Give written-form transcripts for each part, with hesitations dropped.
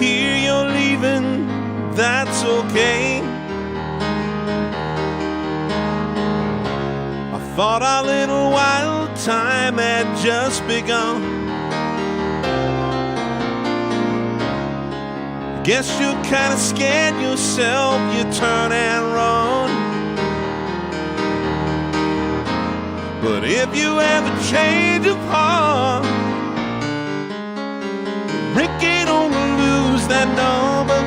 hear you're leaving, that's okay. I thought our little wild time had just begun. Guess you're kinda scared yourself, you turn and run. But if you ever change of heart, Ricky, don't lose that number.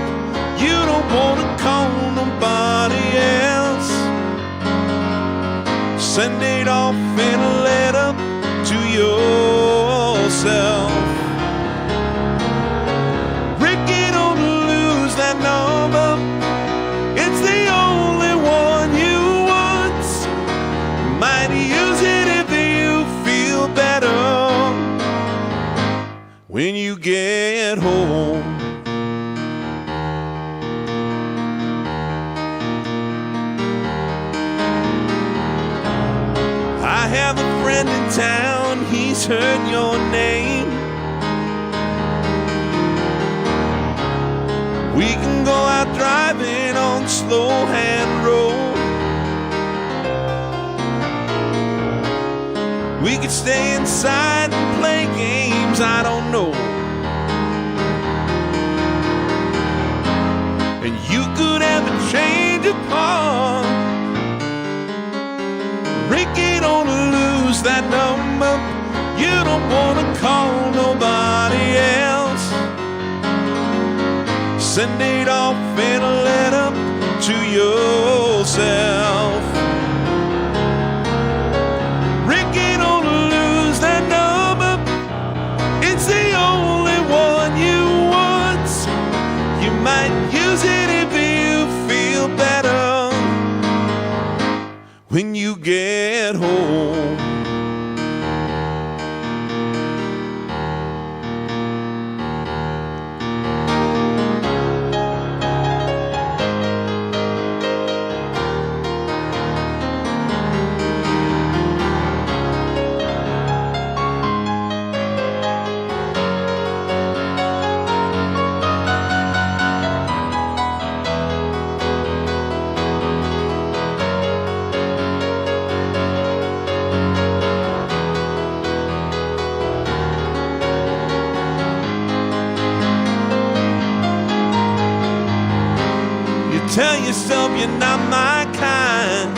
You don't wanna call nobody else. Send it off in a letter to yourself. Ricky, don't lose that number. It's the only one you want. You might use it if you feel better when you get home. I have a friend in town, he's heard your name. We can go out driving on Slow Hand Road. We could stay inside and play games, I don't know. And you could have a change of heart. Ricky, don't lose that number. You don't wanna call nobody else. Send it off in a letter to yourself. Ricky, don't lose that number. It's the only one you want. You might use it if you feel better when you get home. Tell yourself you're not my kind,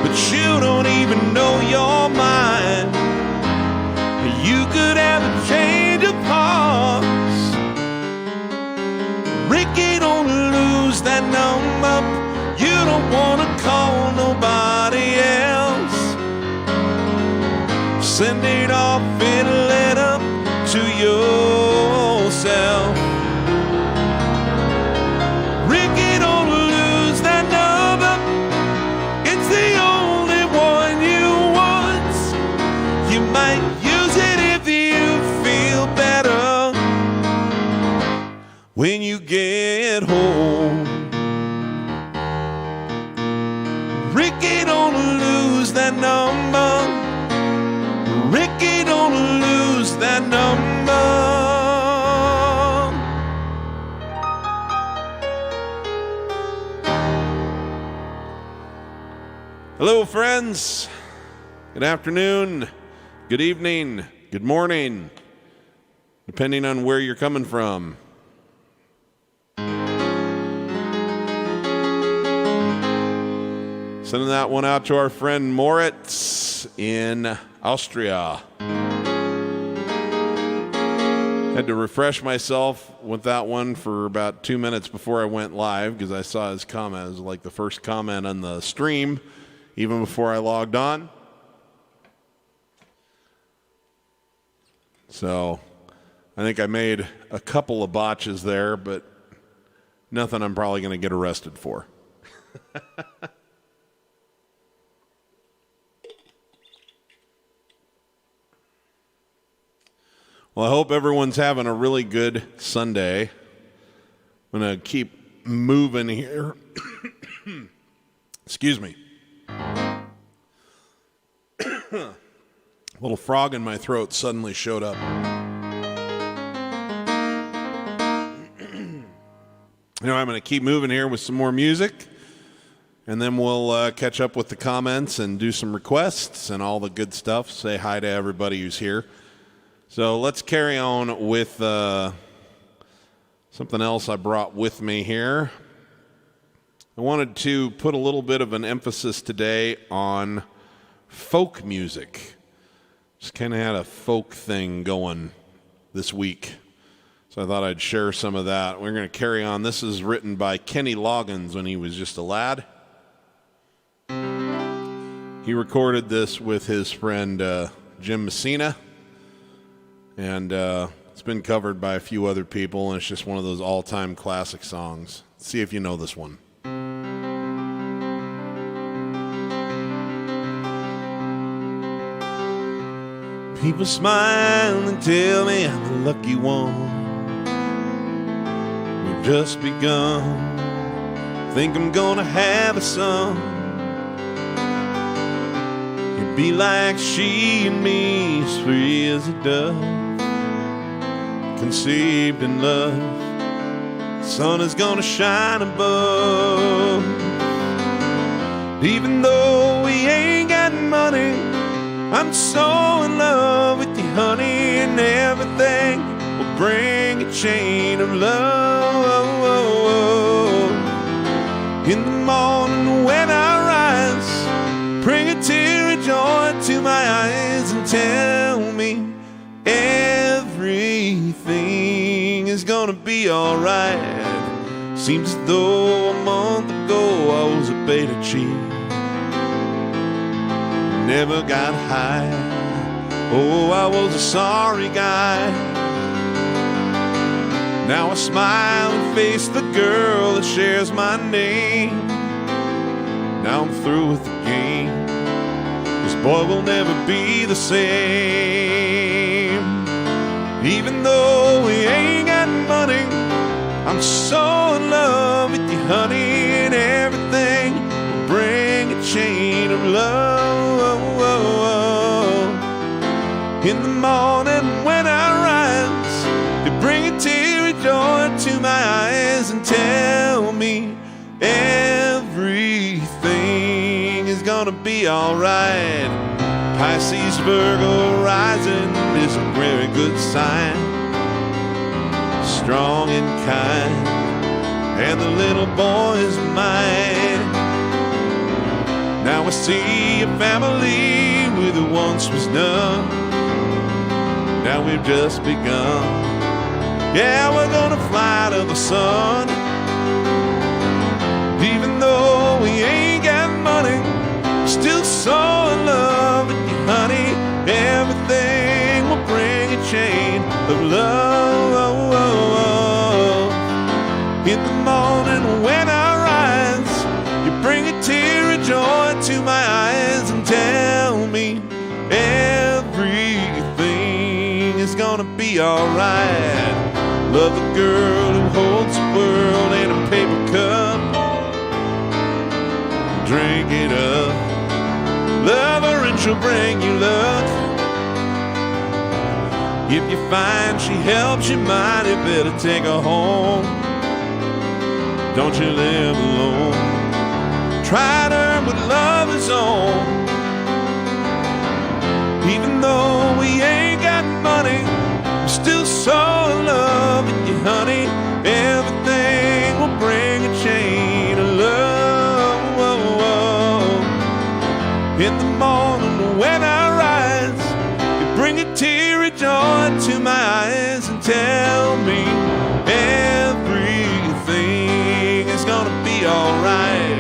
but you don't even know your mind. You could have a change of hearts. Ricky, don't lose that number. You don't wanna call nobody else. Send it off in a letter to yourself. When you get home, Ricky, don't lose that number. Ricky, don't lose that number. Hello, friends. Good afternoon, good evening, good morning, depending on where you're coming from. Sending that one out to our friend Moritz in Austria. Had to refresh myself with that one for about 2 minutes before I went live because I saw his comment. It was like the first comment on the stream, even before I logged on. So I think I made a couple of botches there, but nothing I'm probably going to get arrested for. Well, I hope everyone's having a really good Sunday. I'm going to keep moving here. Excuse me. A little frog in my throat suddenly showed up. I'm going to keep moving here with some more music, and then we'll catch up with the comments and do some requests and all the good stuff. Say hi to everybody who's here. So let's carry on with something else I brought with me here. I wanted to put a little bit of an emphasis today on folk music. Just kind of had a folk thing going this week, so I thought I'd share some of that. We're going to carry on. This is written by Kenny Loggins when he was just a lad. He recorded this with his friend Jim Messina, and it's been covered by a few other people, and it's just one of those all-time classic songs. Let's see if you know this one. People smile and tell me I'm the lucky one. We've just begun. Think I'm gonna have a son. You'd be like she and me, as free as a dove, conceived in love. The sun is gonna shine above. Even though we ain't got money, I'm so in love with you, honey, and everything will bring a chain of love. In the morning when I rise, bring a tear of joy to my eyes and tell me everything is gonna be alright. Seems as though a month ago I was a beta cheat, never got high. Oh, I was a sorry guy. Now I smile and face the girl that shares my name. Now I'm through with the game. This boy will never be the same. Even though we ain't got money, I'm so in love with you, honey, and everything will bring a chain of love. In the morning when I rise, you bring a tear of joy to my eyes and tell me everything is gonna be alright. Pisces, Virgo rising is a very good sign. Strong and kind, and the little boy is mine. Now I see a family where there once was none. Now we've just begun. Yeah, we're gonna fly to the sun. Even though we ain't got money, still so in love with you, honey. Everything will bring a chain of love. In the morning when I rise, you bring a tear of joy to my eyes and tell me everything is gonna be alright. Love the girl who holds the world in a paper cup. Drink it up. Love her and she'll bring you luck. If you find she helps you mighty, better take her home. Don't you live alone. Try to earn what love is on. Even though we ain't got money, I'm still so in love with you, honey. Everything will bring a chain of love. In the morning when I rise, you bring a tear of joy to my eyes and tell me everything is gonna be alright.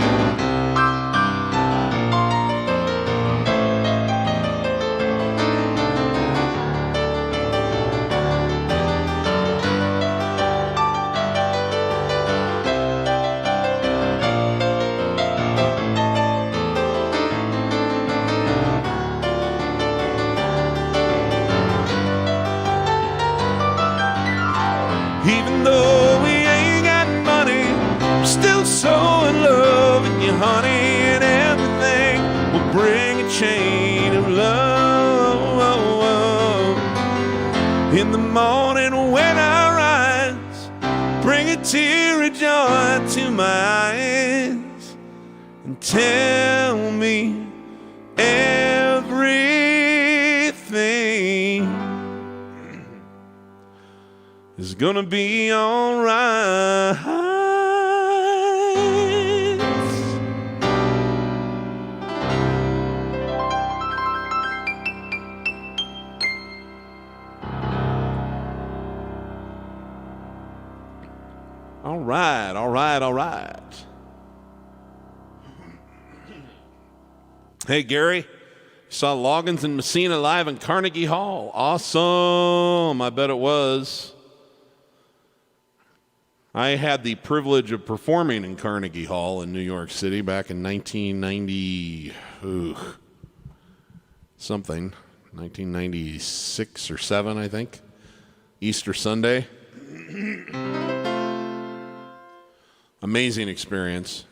Even though we ain't got money, I'm still so in love with you, honey, and everything will bring a chain of love. In the morning when I rise, bring a tear your joy to my eyes and tell me everything is gonna be all right. All right, all right, all right. Hey, Gary, saw Loggins and Messina live in Carnegie Hall. Awesome. I bet it was. I had the privilege of performing in Carnegie Hall in New York City back in 1990, 1996 or 7, I think. Easter Sunday. Amazing experience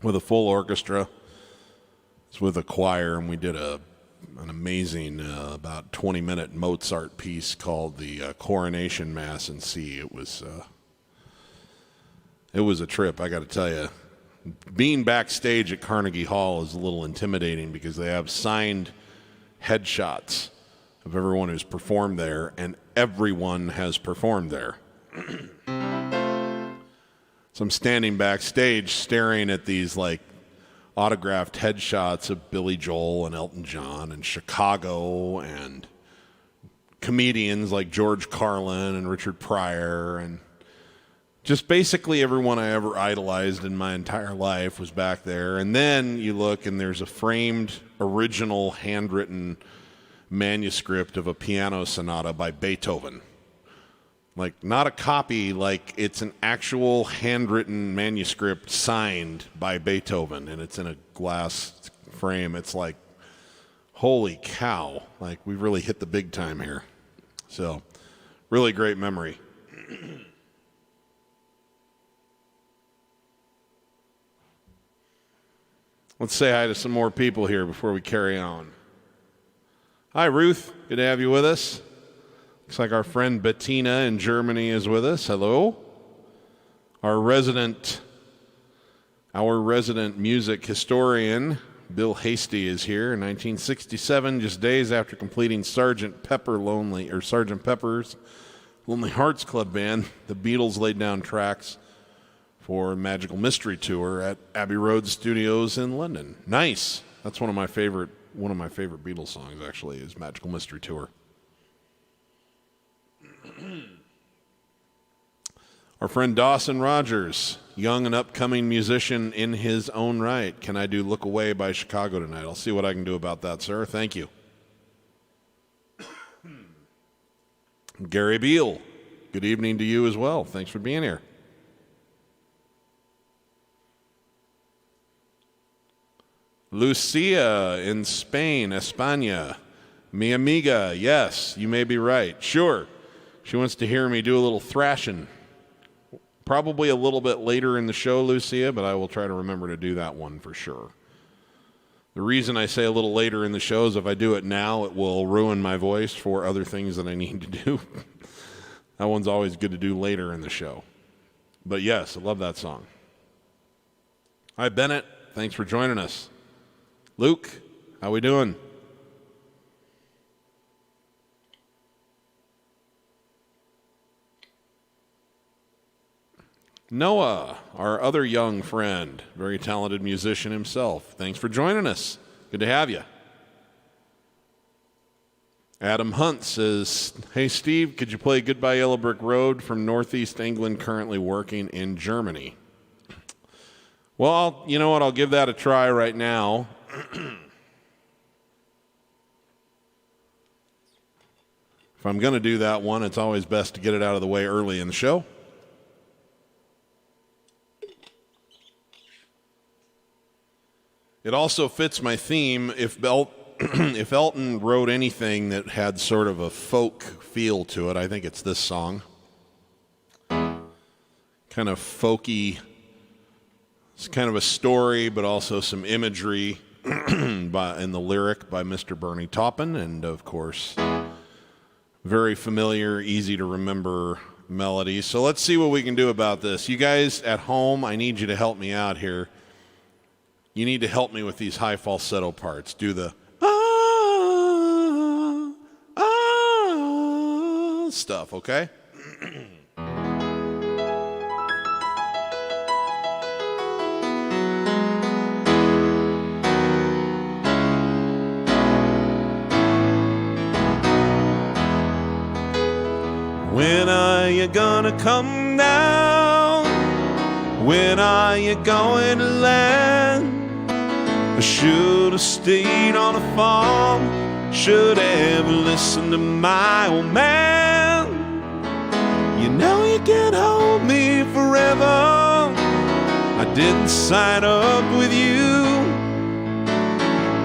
with a full orchestra. It's with a choir, and we did an amazing about 20-minute Mozart piece called the Coronation Mass in C. It was a trip, I got to tell you. Being backstage at Carnegie Hall is a little intimidating because they have signed headshots of everyone who's performed there, and everyone has performed there. So I'm standing backstage staring at these like autographed headshots of Billy Joel and Elton John and Chicago and comedians like George Carlin and Richard Pryor, and just basically everyone I ever idolized in my entire life was back there. And then you look and there's a framed original handwritten manuscript of a piano sonata by Beethoven. Like, not a copy, like it's an actual handwritten manuscript signed by Beethoven, and it's in a glass frame. It's like, holy cow, like we really hit the big time here. So, really great memory. Let's say hi to some more people here before we carry on. Hi, Ruth. Good to have you with us. Looks like our friend Bettina in Germany is with us. Hello. Our resident music historian, Bill Hasty, is here. In 1967, just days after completing Sergeant Pepper's Lonely Hearts Club Band, the Beatles laid down tracks for a Magical Mystery Tour at Abbey Road Studios in London. Nice. That's one of my favorite Beatles songs, actually, is Magical Mystery Tour. Our friend Dawson Rogers, young and upcoming musician in his own right. Can I do Look Away by Chicago tonight? I'll see what I can do about that, sir. Thank you. Gary Beal, good evening to you as well. Thanks for being here. Lucia in Spain, España. Mi amiga, yes, you may be right. Sure. She wants to hear me do a little thrashing. Probably a little bit later in the show, Lucia, but I will try to remember to do that one for sure. The reason I say a little later in the show is if I do it now, it will ruin my voice for other things that I need to do. That one's always good to do later in the show. But yes, I love that song. Hi, Bennett. Thanks for joining us. Luke, how we doing? Noah, our other young friend, very talented musician himself. Thanks for joining us. Good to have you. Adam Hunt says, hey, Steve, could you play Goodbye Yellow Brick Road from Northeast England, currently working in Germany? Well, you know what? I'll give that a try right now. If I'm going to do that one, it's always best to get it out of the way early in the show. It also fits my theme. If Elton wrote anything that had sort of a folk feel to it, I think it's this song. Kind of folky. It's kind of a story, but also some imagery in the lyric by Mr. Bernie Taupin, and of course, very familiar, easy to remember melody. So let's see what we can do about this. You guys at home, I need you to help me out here. You need to help me with these high falsetto parts. Do the stuff, okay? When are you gonna come down? When are you going to land? I should have stayed on the farm, should have listened to my old man. You know you can't hold me forever, I didn't sign up with you.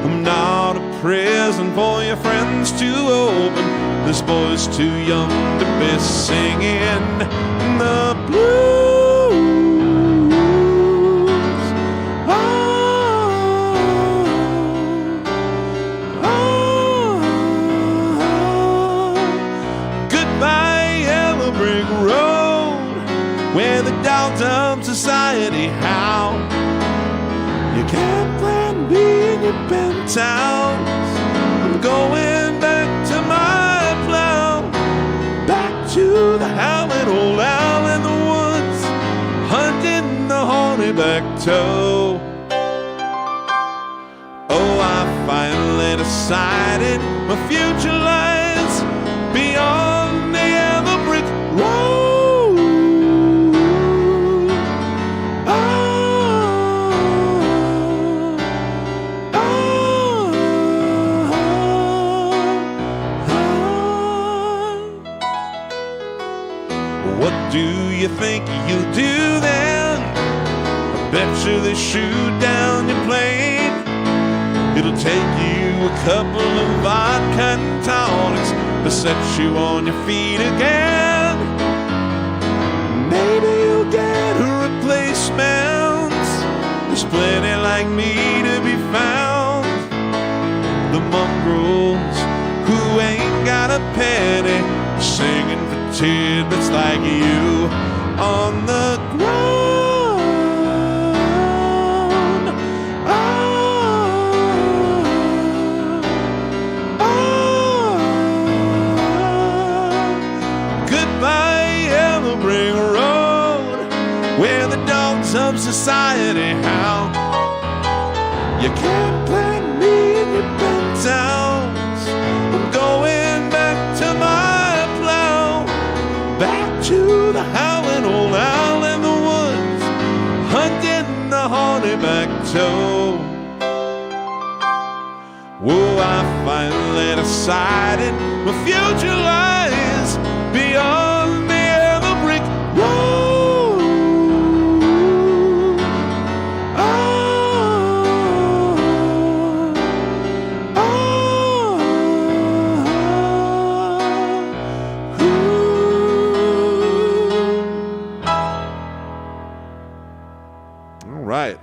I'm not a present for your friends to open. This boy's too young to be singing the blues. Goodbye, yellow brick road, where the dogs of society howl. You can't plant me in your penthouse. I'm going back to my plow, back to the howling old owl in the woods, hunting the hornyback toe. Oh, I finally decided my future lies beyond the yellow brick road. What do you think you'll do then? I bet you they shoot down your plane. It'll take you a couple of vodka and tonics to set you on your feet again. Maybe you'll get a replacement. There's plenty like me to be found. The mongrels who ain't got a penny, singing for tidbits like you on the ground. Goodbye, yellow brick road, where the dogs of society howl. You can't plant me in your penthouse. I'm going back to my plow, back to the howling old owl in the woods, hunting the hornyback toe. Whoa, I finally decided my future lies beyond the yellow brick road.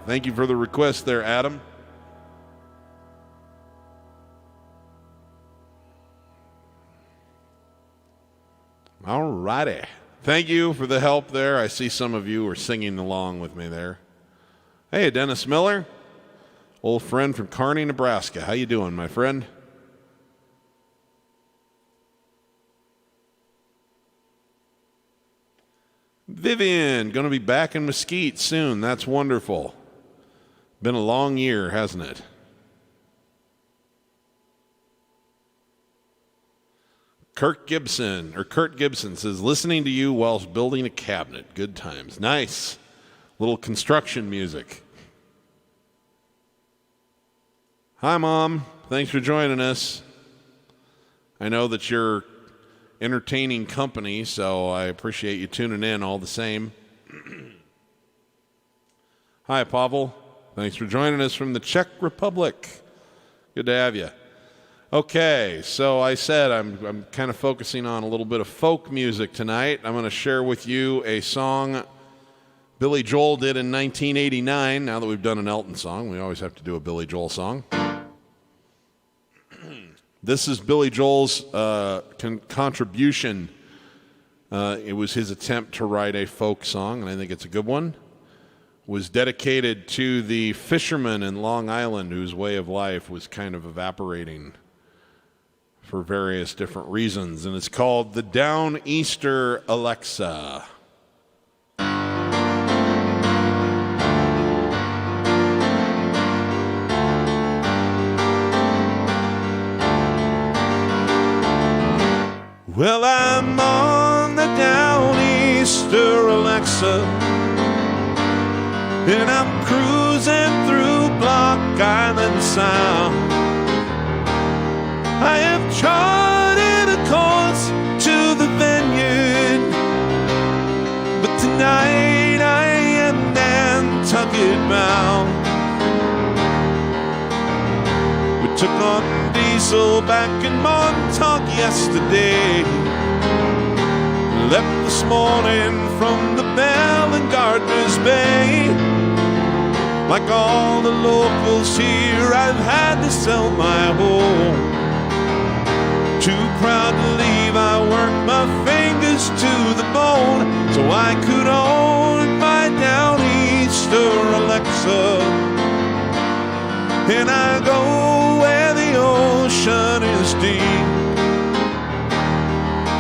Thank you for the request there, Adam. All righty. Thank you for the help there. I see some of you are singing along with me there. Hey, Dennis Miller, old friend from Kearney, Nebraska. How you doing, my friend? Vivian, going to be back in Mesquite soon. That's wonderful. Been a long year, hasn't it? Kurt Gibson says, listening to you whilst building a cabinet. Good times. Nice. Little construction music. Hi, Mom. Thanks for joining us. I know that you're entertaining company, so I appreciate you tuning in all the same. Hi, Pavel. Thanks for joining us from the Czech Republic. Good to have you. Okay, so I said I'm kind of focusing on a little bit of folk music tonight. I'm going to share with you a song Billy Joel did in 1989. Now that we've done an Elton song, we always have to do a Billy Joel song. This is Billy Joel's contribution It was his attempt to write a folk song, and I think it's a good one. Was dedicated to the fishermen in Long Island whose way of life was kind of evaporating for various different reasons. And it's called the Downeaster Alexa. Well, I'm on the Downeaster Alexa, and I'm cruising through Block Island Sound. I have charted a course to the vineyard, but tonight I am Nantucket bound. We took on diesel back in Montauk yesterday, left this morning from the Bell and Gardner's Bay. Like all the locals here, I've had to sell my home. Too proud to leave, I worked my fingers to the bone so I could own my Downeaster Alexa. And I go where the ocean is deep.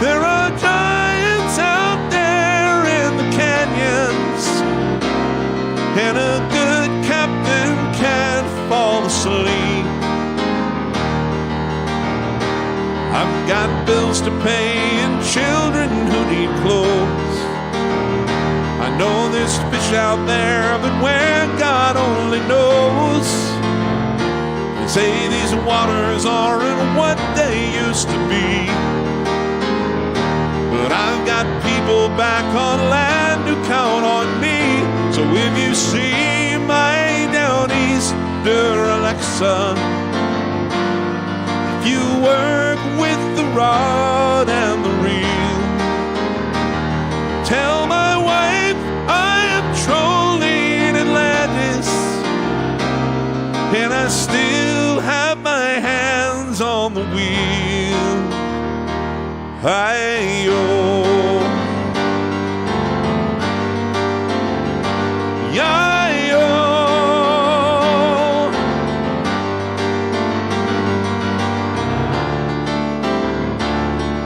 There are giants out there in the canyons, and a good captain can't fall asleep. I've got bills to pay and children who need clothes. I know there's fish out there, but where God only knows. They say these waters aren't what they used to be, but I've got people back on land who count on me. So if you see my Downeaster Alexa, if you work with the rod and the reel, tell my wife I am trolling Atlantis, and I still have my hands on the wheel. Hi-yo.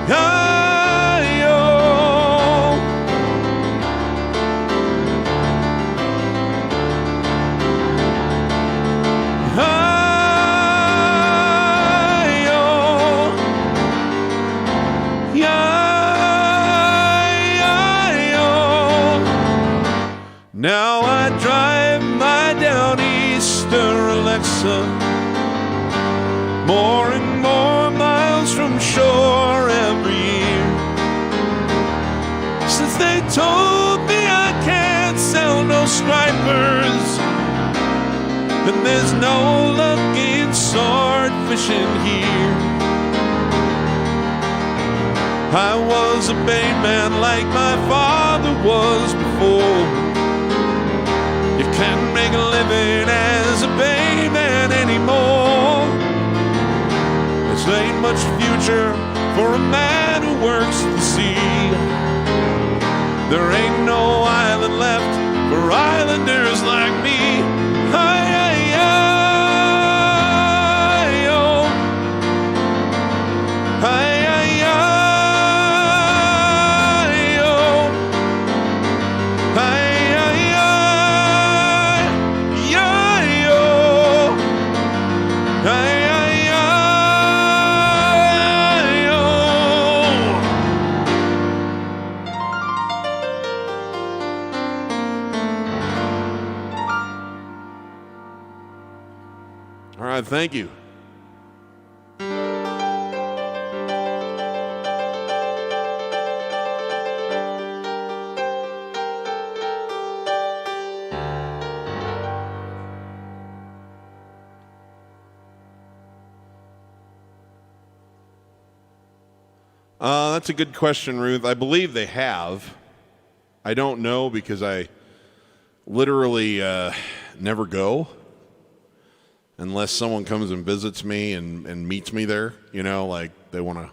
Hi-yo. Hi-yo. Now I drive my Downeaster Alexa more and more miles from shore every year, since they told me I can't sell no stripers, and there's no luck in sword fishing here. I was a bayman like my father was before. You can't make a living as a bayman anymore. There ain't much future for a man who works the sea. There ain't no island left for islanders like me. Hi-yi-yi-yo. Hi-yi-yi-yo. Hi-yi-yi-yo. Hi-yi-yi-yo. All right, thank you. That's a good question, Ruth. I believe they have. I don't know because I literally never go unless someone comes and visits me and meets me there. You know, like they want to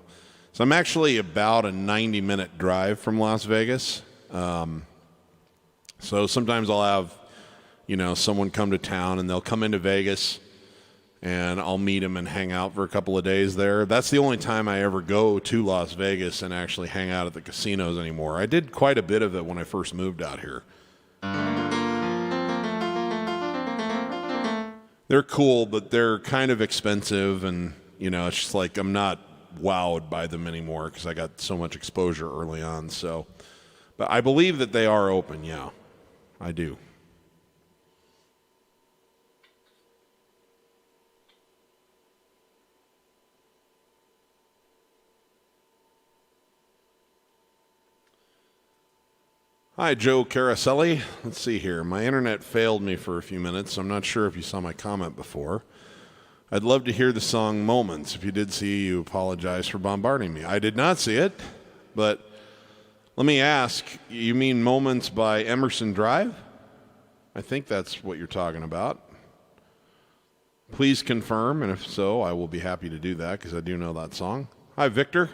So I'm actually about a 90-minute drive from Las Vegas. So sometimes I'll have, someone come to town and they'll come into Vegas and I'll meet them and hang out for a couple of days there. That's the only time I ever go to Las Vegas and actually hang out at the casinos anymore. I did quite a bit of it when I first moved out here. They're cool, but they're kind of expensive, and, it's just like I'm not wowed by them anymore because I got so much exposure early on. So, but I believe that they are open, yeah. I do. Hi, Joe Caraselli. Let's see here. My internet failed me for a few minutes. I'm not sure if you saw my comment before. I'd love to hear the song Moments. If you did see, you apologize for bombarding me. I did not see it, but let me ask, you mean Moments by Emerson Drive? I think that's what you're talking about. Please confirm, and if so, I will be happy to do that because I do know that song. Hi, Victor.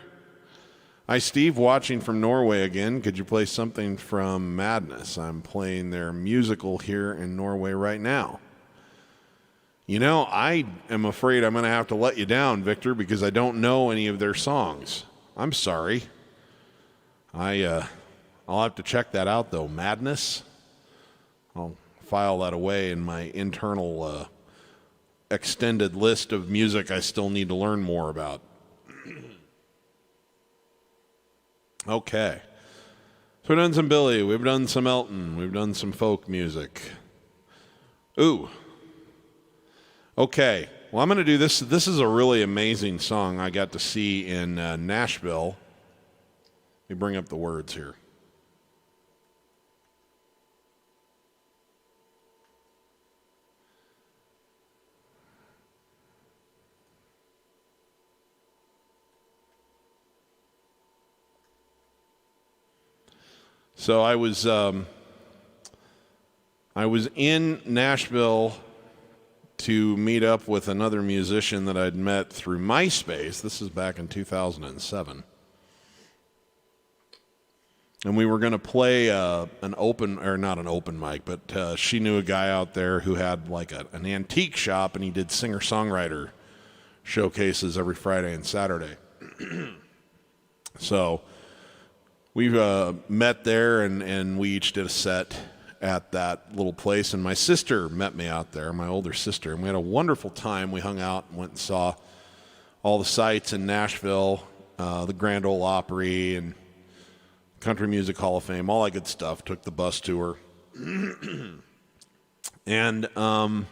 Hi, Steve, watching from Norway again. Could you play something from Madness? I'm playing their musical here in Norway right now. I am afraid I'm going to have to let you down, Victor, because I don't know any of their songs. I'm sorry. I'll have to check that out, though. Madness? I'll file that away in my internal extended list of music I still need to learn more about. Okay. So we've done some Billy, we've done some Elton, we've done some folk music. Ooh. Okay. Well, I'm going to do this. This is a really amazing song I got to see in Nashville. Let me bring up the words here. So I was in Nashville to meet up with another musician that I'd met through MySpace. This is back in 2007. And we were going to play not an open mic, but she knew a guy out there who had like an antique shop, and he did singer-songwriter showcases every Friday and Saturday. So we met there, and we each did a set at that little place. And my sister met me out there, my older sister, and we had a wonderful time. We hung out and went and saw all the sights in Nashville, the Grand Ole Opry and Country Music Hall of Fame, all that good stuff. Took the bus tour. And one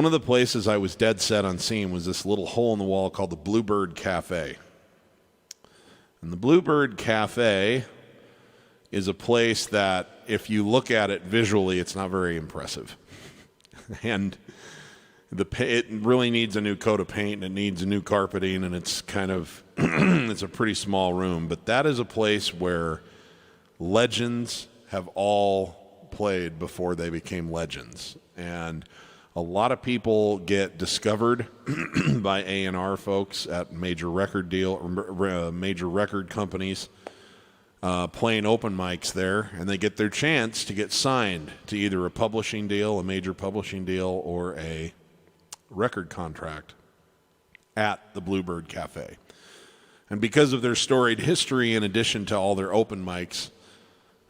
of the places I was dead set on seeing was this little hole in the wall called the Bluebird Cafe. And the Bluebird Cafe is a place that, if you look at it visually, it's not very impressive. And it really needs a new coat of paint, and it needs a new carpeting, and it's kind of it's a pretty small room. But that is a place where legends have all played before they became legends. And a lot of people get discovered by A&R folks at major record companies playing open mics there, and they get their chance to get signed to either a publishing deal, a major publishing deal, or a record contract at the Bluebird Cafe. And because of their storied history, in addition to all their open mics,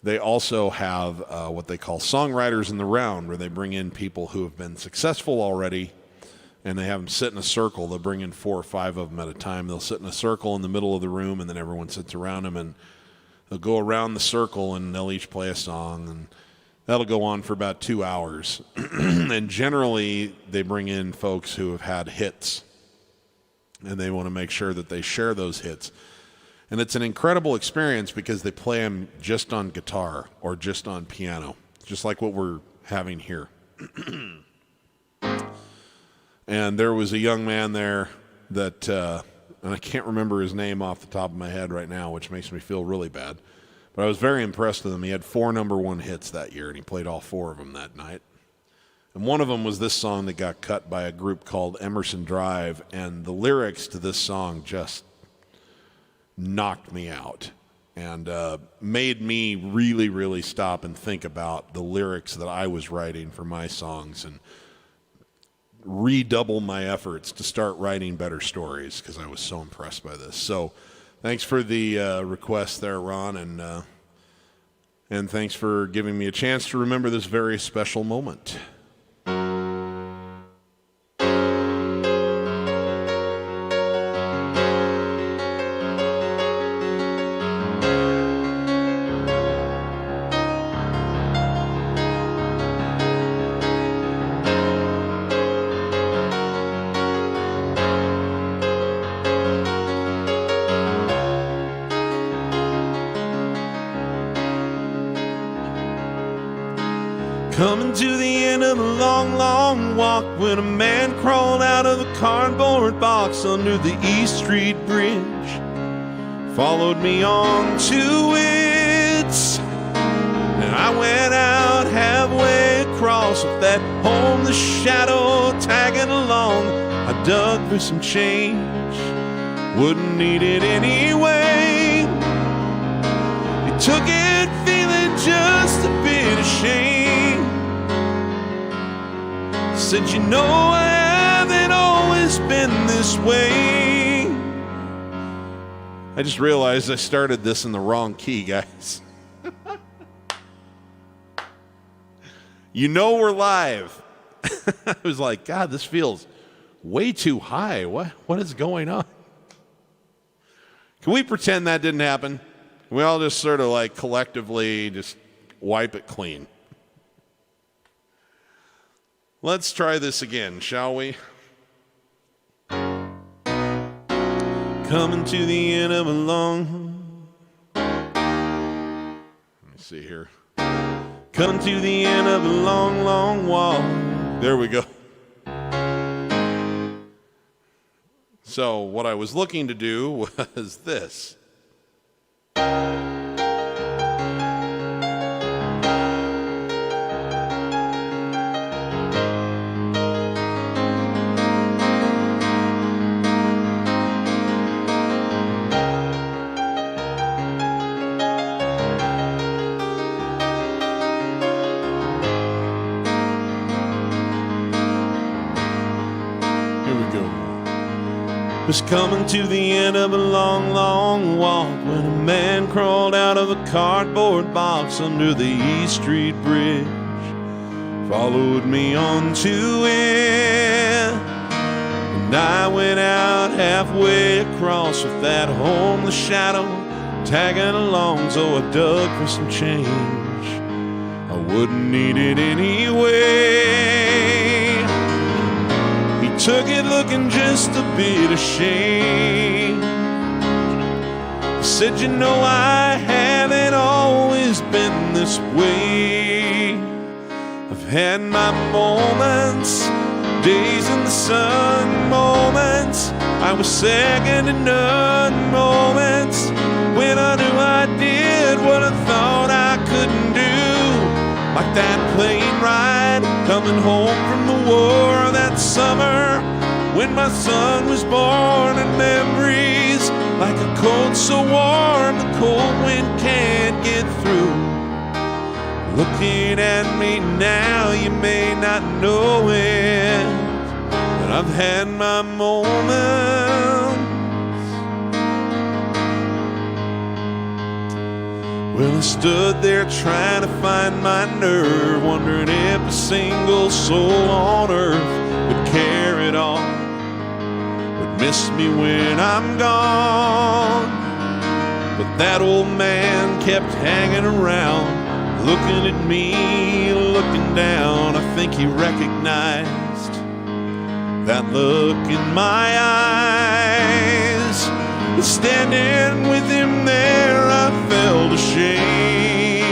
they also have what they call songwriters in the round, where they bring in people who have been successful already, and they have them sit in a circle. They'll bring in 4 or 5 of them at a time. They'll sit in a circle in the middle of the room, and then everyone sits around them, and they'll go around the circle, and they'll each play a song, and that'll go on for about 2 hours. And generally, they bring in folks who have had hits, and they want to make sure that they share those hits. And it's an incredible experience because they play them just on guitar or just on piano, just like what we're having here. And there was a young man there that, and I can't remember his name off the top of my head right now, which makes me feel really bad. But I was very impressed with him. He had 4 number 1 hits that year, and he played all 4 of them that night. And one of them was this song that got cut by a group called Emerson Drive, and the lyrics to this song just knocked me out and made me really, really stop and think about the lyrics that I was writing for my songs and redouble my efforts to start writing better stories because I was so impressed by this. So thanks for the request there, Ron, and thanks for giving me a chance to remember this very special moment. Coming to the end of a long, long walk when a man crawled out of a cardboard box under the East Street Bridge. Followed me on to it, and I went out halfway across with that homeless shadow tagging along. I dug for some change, wouldn't need it anyway. He took it feeling just a bit ashamed. Said, you know, I haven't always been this way. I just realized I started this in the wrong key, guys. You know we're live. I was like, God, this feels way too high. What is going on? Can we pretend that didn't happen? Can we all just sort of like collectively just wipe it clean? Let's try this again, shall we? Coming to the end of a long... Let me see here. Coming to the end of a long, long walk. There we go. So what I was looking to do was this. Was coming to the end of a long, long walk when a man crawled out of a cardboard box under the East Street Bridge. Followed me onto it, and I went out halfway across with that homeless shadow tagging along. So I dug for some change, I wouldn't need it anyway. Took it looking just a bit ashamed. Said, you know, I haven't always been this way. I've had my moments, days in the sun, moments I was second to none, moments when I knew I did what I thought I couldn't do. Like that plane ride coming home from the war that summer when my son was born, and memories like a cold so warm the cold wind can't get through. Looking at me now, you may not know it, but I've had my moments. Well, I stood there trying to find my nerve, wondering if a single soul on earth would care it all, would miss me when I'm gone. But that old man kept hanging around, looking at me, looking down. I think he recognized that look in my eyes. Standing with him there, I felt ashamed.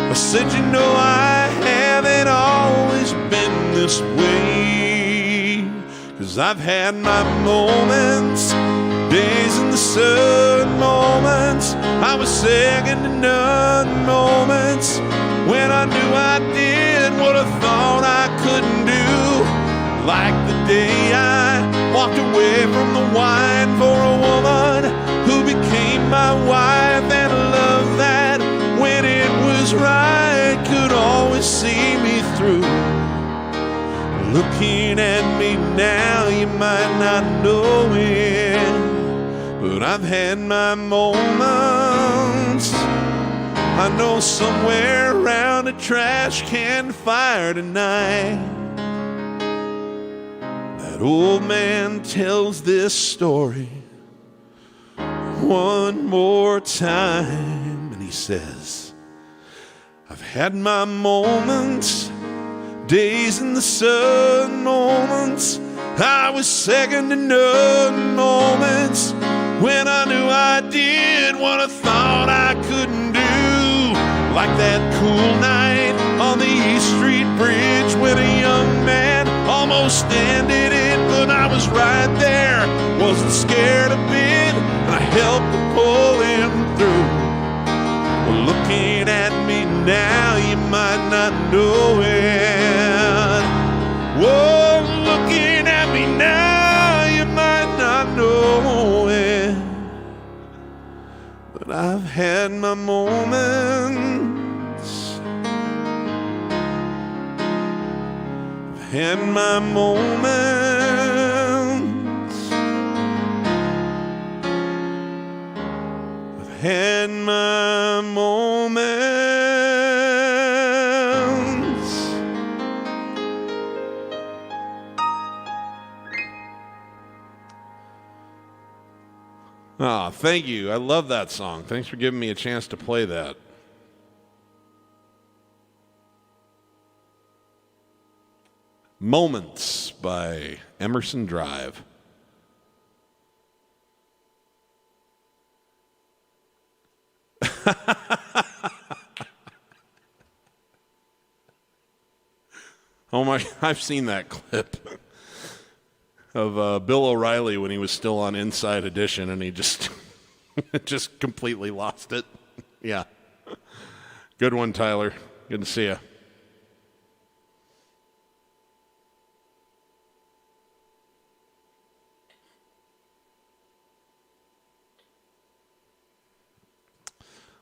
I said, you know, I haven't always been this way. 'Cause I've had my moments, days in the sun, moments I was second to none, moments when I knew I did what I thought I couldn't do. Like the day I walked away from the wine for a woman wife and a love that, when it was right, could always see me through. Looking at me now, you might not know it, but I've had my moments. I know somewhere around a trash can fire tonight, that old man tells this story one more time, and he says, I've had my moments, days in the sun, moments I was second to none, moments when I knew I did what I thought I couldn't do. Like that cool night on the East Street Bridge when a young man almost ended it, but I was right there, wasn't scared a bit, and I helped to pull him through. Well, looking at me now, you might not know it. Whoa, looking at me now, you might not know it, but I've had my moments. I've had my moments. I've had my moments. Ah, thank you. I love that song. Thanks for giving me a chance to play that. Moments by Emerson Drive. Oh my, I've seen that clip of Bill O'Reilly when he was still on Inside Edition, and he just just completely lost it. Yeah. Good one, Tyler. Good to see you.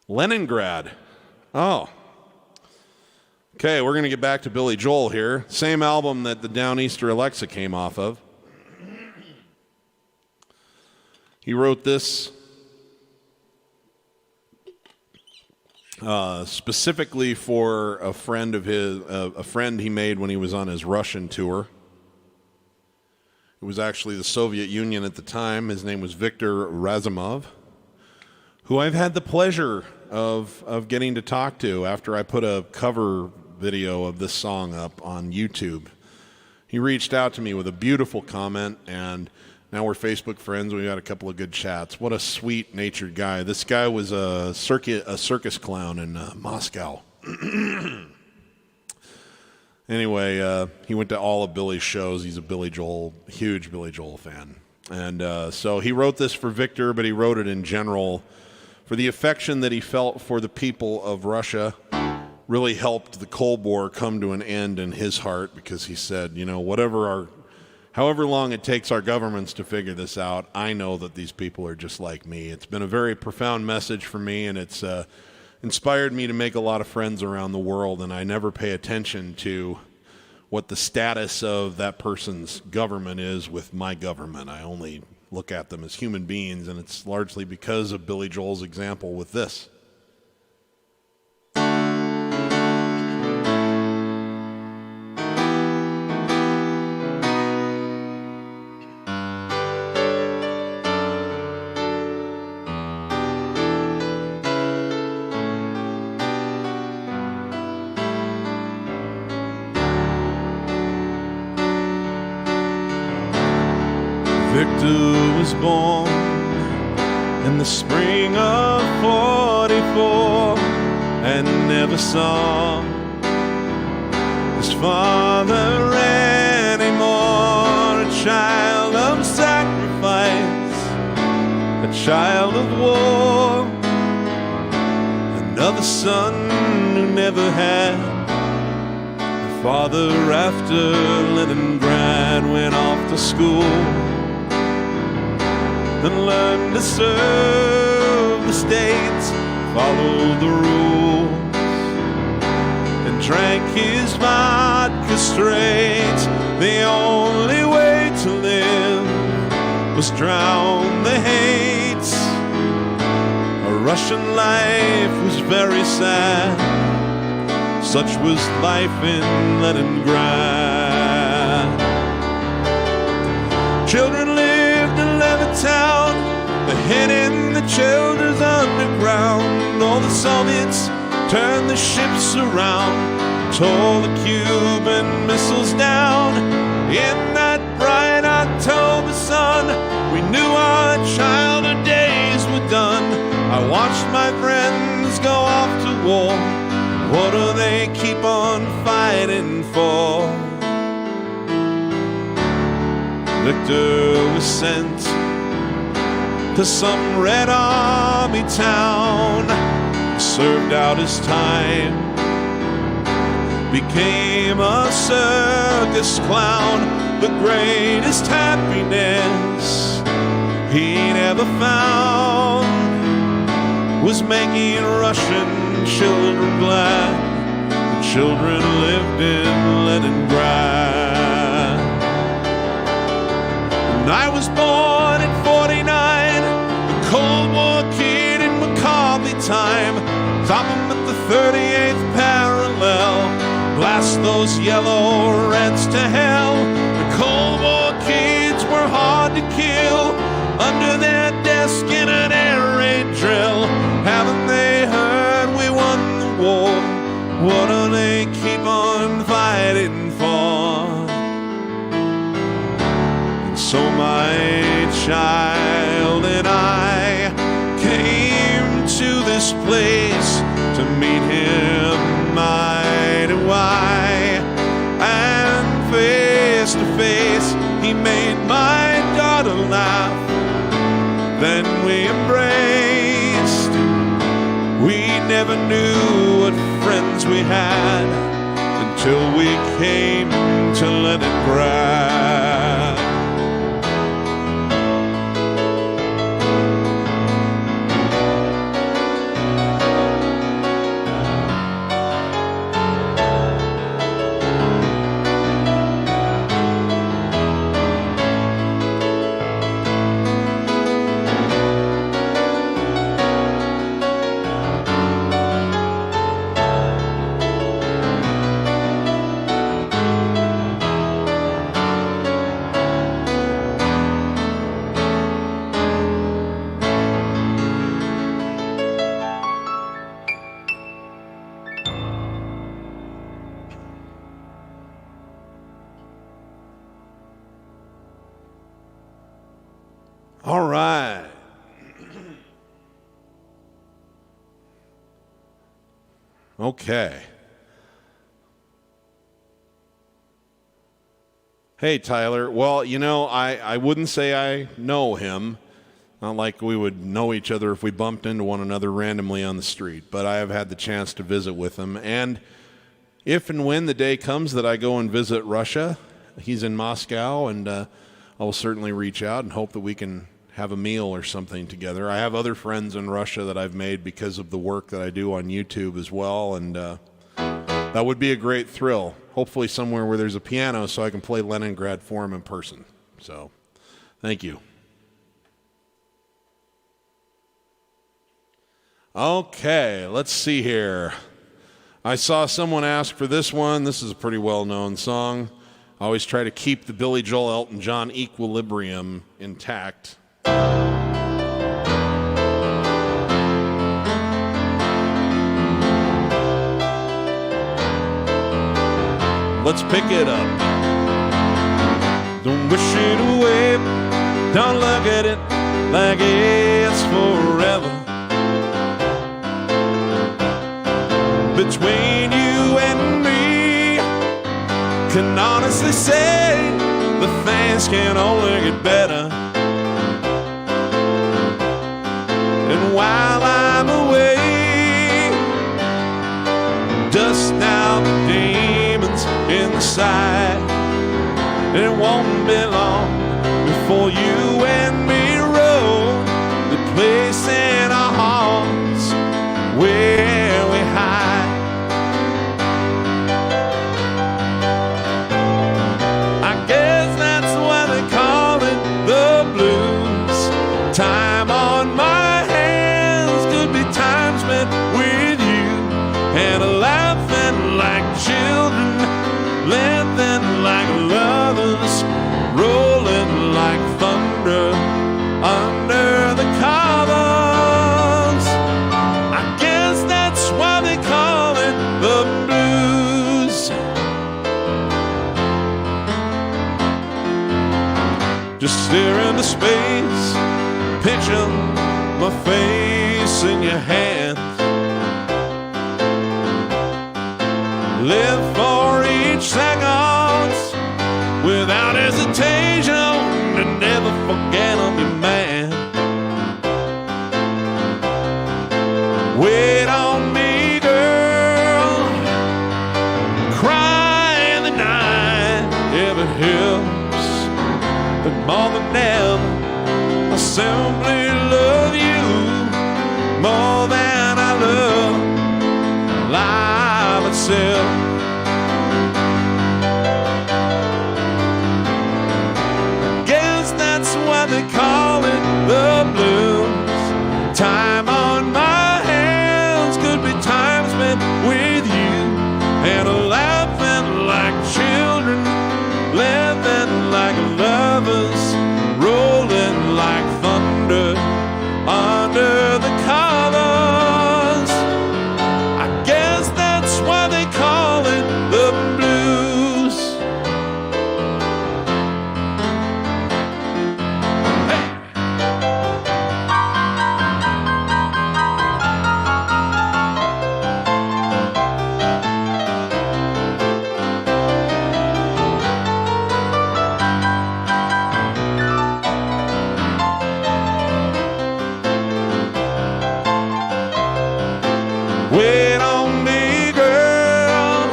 Leningrad. Oh. Okay, we're going to get back to Billy Joel here. Same album that the Downeaster Alexa came off of. He wrote this specifically for a friend of his, a friend he made when he was on his Russian tour. It was actually the Soviet Union at the time. His name was Viktor Razumov, who I've had the pleasure of getting to talk to after I put a cover video of this song up on YouTube. He reached out to me with a beautiful comment, and now we're Facebook friends. We had a couple of good chats. What a sweet-natured guy. This guy was a circus clown in Moscow. Anyway, he went to all of Billy's shows. He's a huge Billy Joel fan. And so he wrote this for Victor, but he wrote it in general for the affection that he felt for the people of Russia. Really helped the Cold War come to an end in his heart, because he said, you know, however long it takes our governments to figure this out, I know that these people are just like me. It's been a very profound message for me, and it's inspired me to make a lot of friends around the world, and I never pay attention to what the status of that person's government is with my government. I only look at them as human beings, and it's largely because of Billy Joel's example with this. Victor was born in the spring of '44 and never saw his father anymore. A child of sacrifice, a child of war, another son who never had a father after Leningrad. Went off to school and learn to serve the estates, followed the rules, and drank his vodka straight. The only way to live was drown the hate. A Russian life was very sad, such was life in Leningrad. Children lived in Levittown, the hidden the children's underground. All the Soviets turned the ships around, tore the Cuban missiles down. In that bright October sun, we knew our childhood days were done. I watched my friends go off to war. What do they keep on fighting for? Victor was sent to some Red Army town, served out his time, became a circus clown. The greatest happiness he'd ever found was making Russian children glad. The children lived in Leningrad. And I was born in '49, the Cold War kid in McCarthy time. Top 'em at the 38th parallel, blast those yellow reds to hell. The Cold War kids were hard to kill, under their desk in an air raid drill. Haven't they heard we won the war? What do they keep on fighting for? And so my child and I came to this place to meet him eye to eye, and face to face he made my daughter laugh. Then we embraced. We never knew what friends we had until we came to Leningrad. All right. Okay. Hey, Tyler. Well, you know, I wouldn't say I know him. Not like we would know each other if we bumped into one another randomly on the street, but I have had the chance to visit with him. And if and when the day comes that I go and visit Russia, he's in Moscow, and I will certainly reach out and hope that we can have a meal or something together. I have other friends in Russia that I've made because of the work that I do on YouTube as well, and that would be a great thrill. Hopefully somewhere where there's a piano so I can play Leningrad for him in person. So, thank you. Okay, let's see here. I saw someone ask for this one. This is a pretty well-known song. I always try to keep the Billy Joel Elton John equilibrium intact. Let's pick it up. Don't wish it away. Don't look at it like it's forever. Between you and me, can honestly say the things can only get better. And while I'm away, dust out the demons inside. It won't be long before you and me roll the place in our heart. just stare into space, picture my face in your hands. Live for each second without hesitation, and never forget I'm your man. Wait on me, girl, cry in the night if it helps, but more than ever I simply love you more than I love life itself. Guess that's why they call it the blues. Time on my hands could be time spent with you, and laughing like children, living like lovers, rolling like thunder under the covers. I guess that's why they call it the blues. Hey. Wait on me, girl,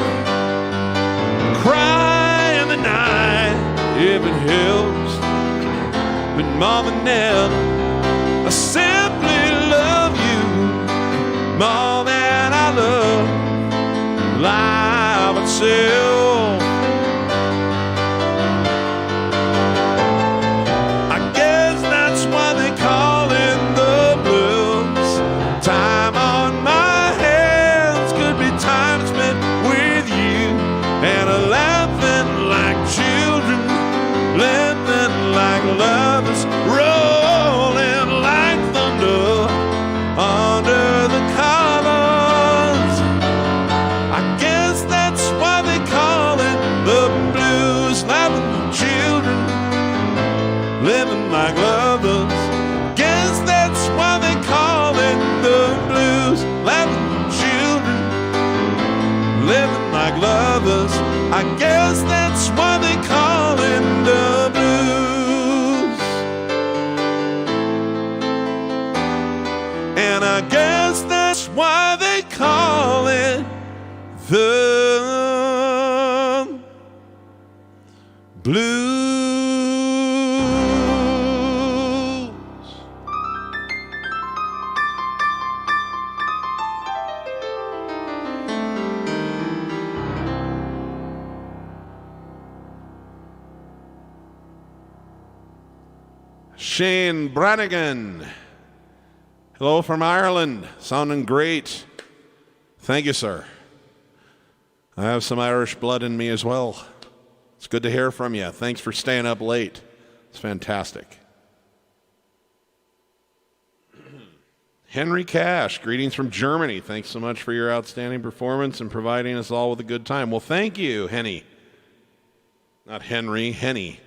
cry in the night if it helps, but more than ever I simply love you more than I love life itself. I guess that's why they call it the blues. Time on my hands could be time spent with you, and laughing like children, living like lovers, rolling like thunder under the covers. I guess that's why they call it the blues. Laughing like children, living like lovers. Guess that's why they call it the blues. Laughing like children, living like lovers. I guess that's why they call it the blues. And I guess that's why they call it the blues. Shane Brannigan, hello from Ireland, sounding great. Thank you, sir. I have some Irish blood in me as well. It's good to hear from you. Thanks for staying up late. It's fantastic. Henry Cash, greetings from Germany. Thanks so much for your outstanding performance and providing us all with a good time. Well, thank you, Henny. Not Henry, Henny.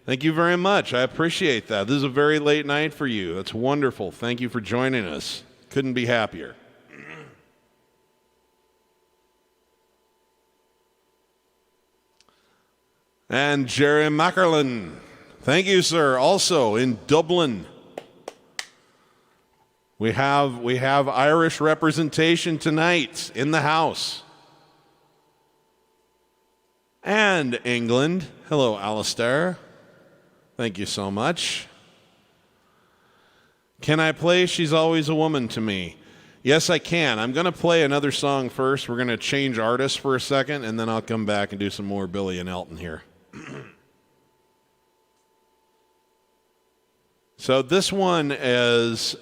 Thank you very much. I appreciate that. This is a very late night for you. That's wonderful. Thank you for joining us. Couldn't be happier. And Jerry Mackerlin. Thank you, sir. Also in Dublin. We have Irish representation tonight in the house. And England. Hello, Alistair. Thank you so much. Can I play She's Always a Woman to Me? Yes, I can. I'm going to play another song first. We're going to change artists for a second, and then I'll come back and do some more Billy and Elton here. So this one is...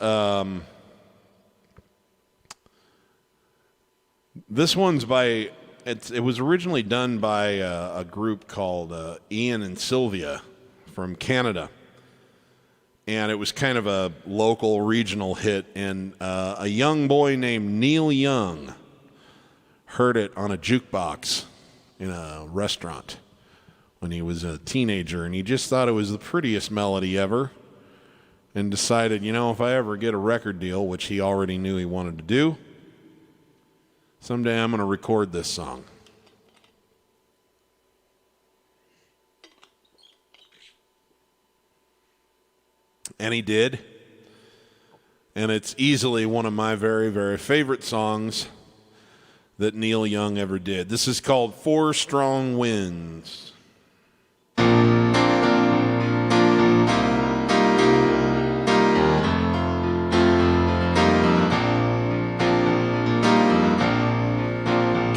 this one's by... It was originally done by a group called Ian and Sylvia from Canada. And it was kind of a local, regional hit. And a young boy named Neil Young heard it on a jukebox in a restaurant when he was a teenager, and he just thought it was the prettiest melody ever and decided, if I ever get a record deal, which he already knew he wanted to do, someday I'm going to record this song. And he did. And it's easily one of my very, very favorite songs that Neil Young ever did. This is called Four Strong Winds.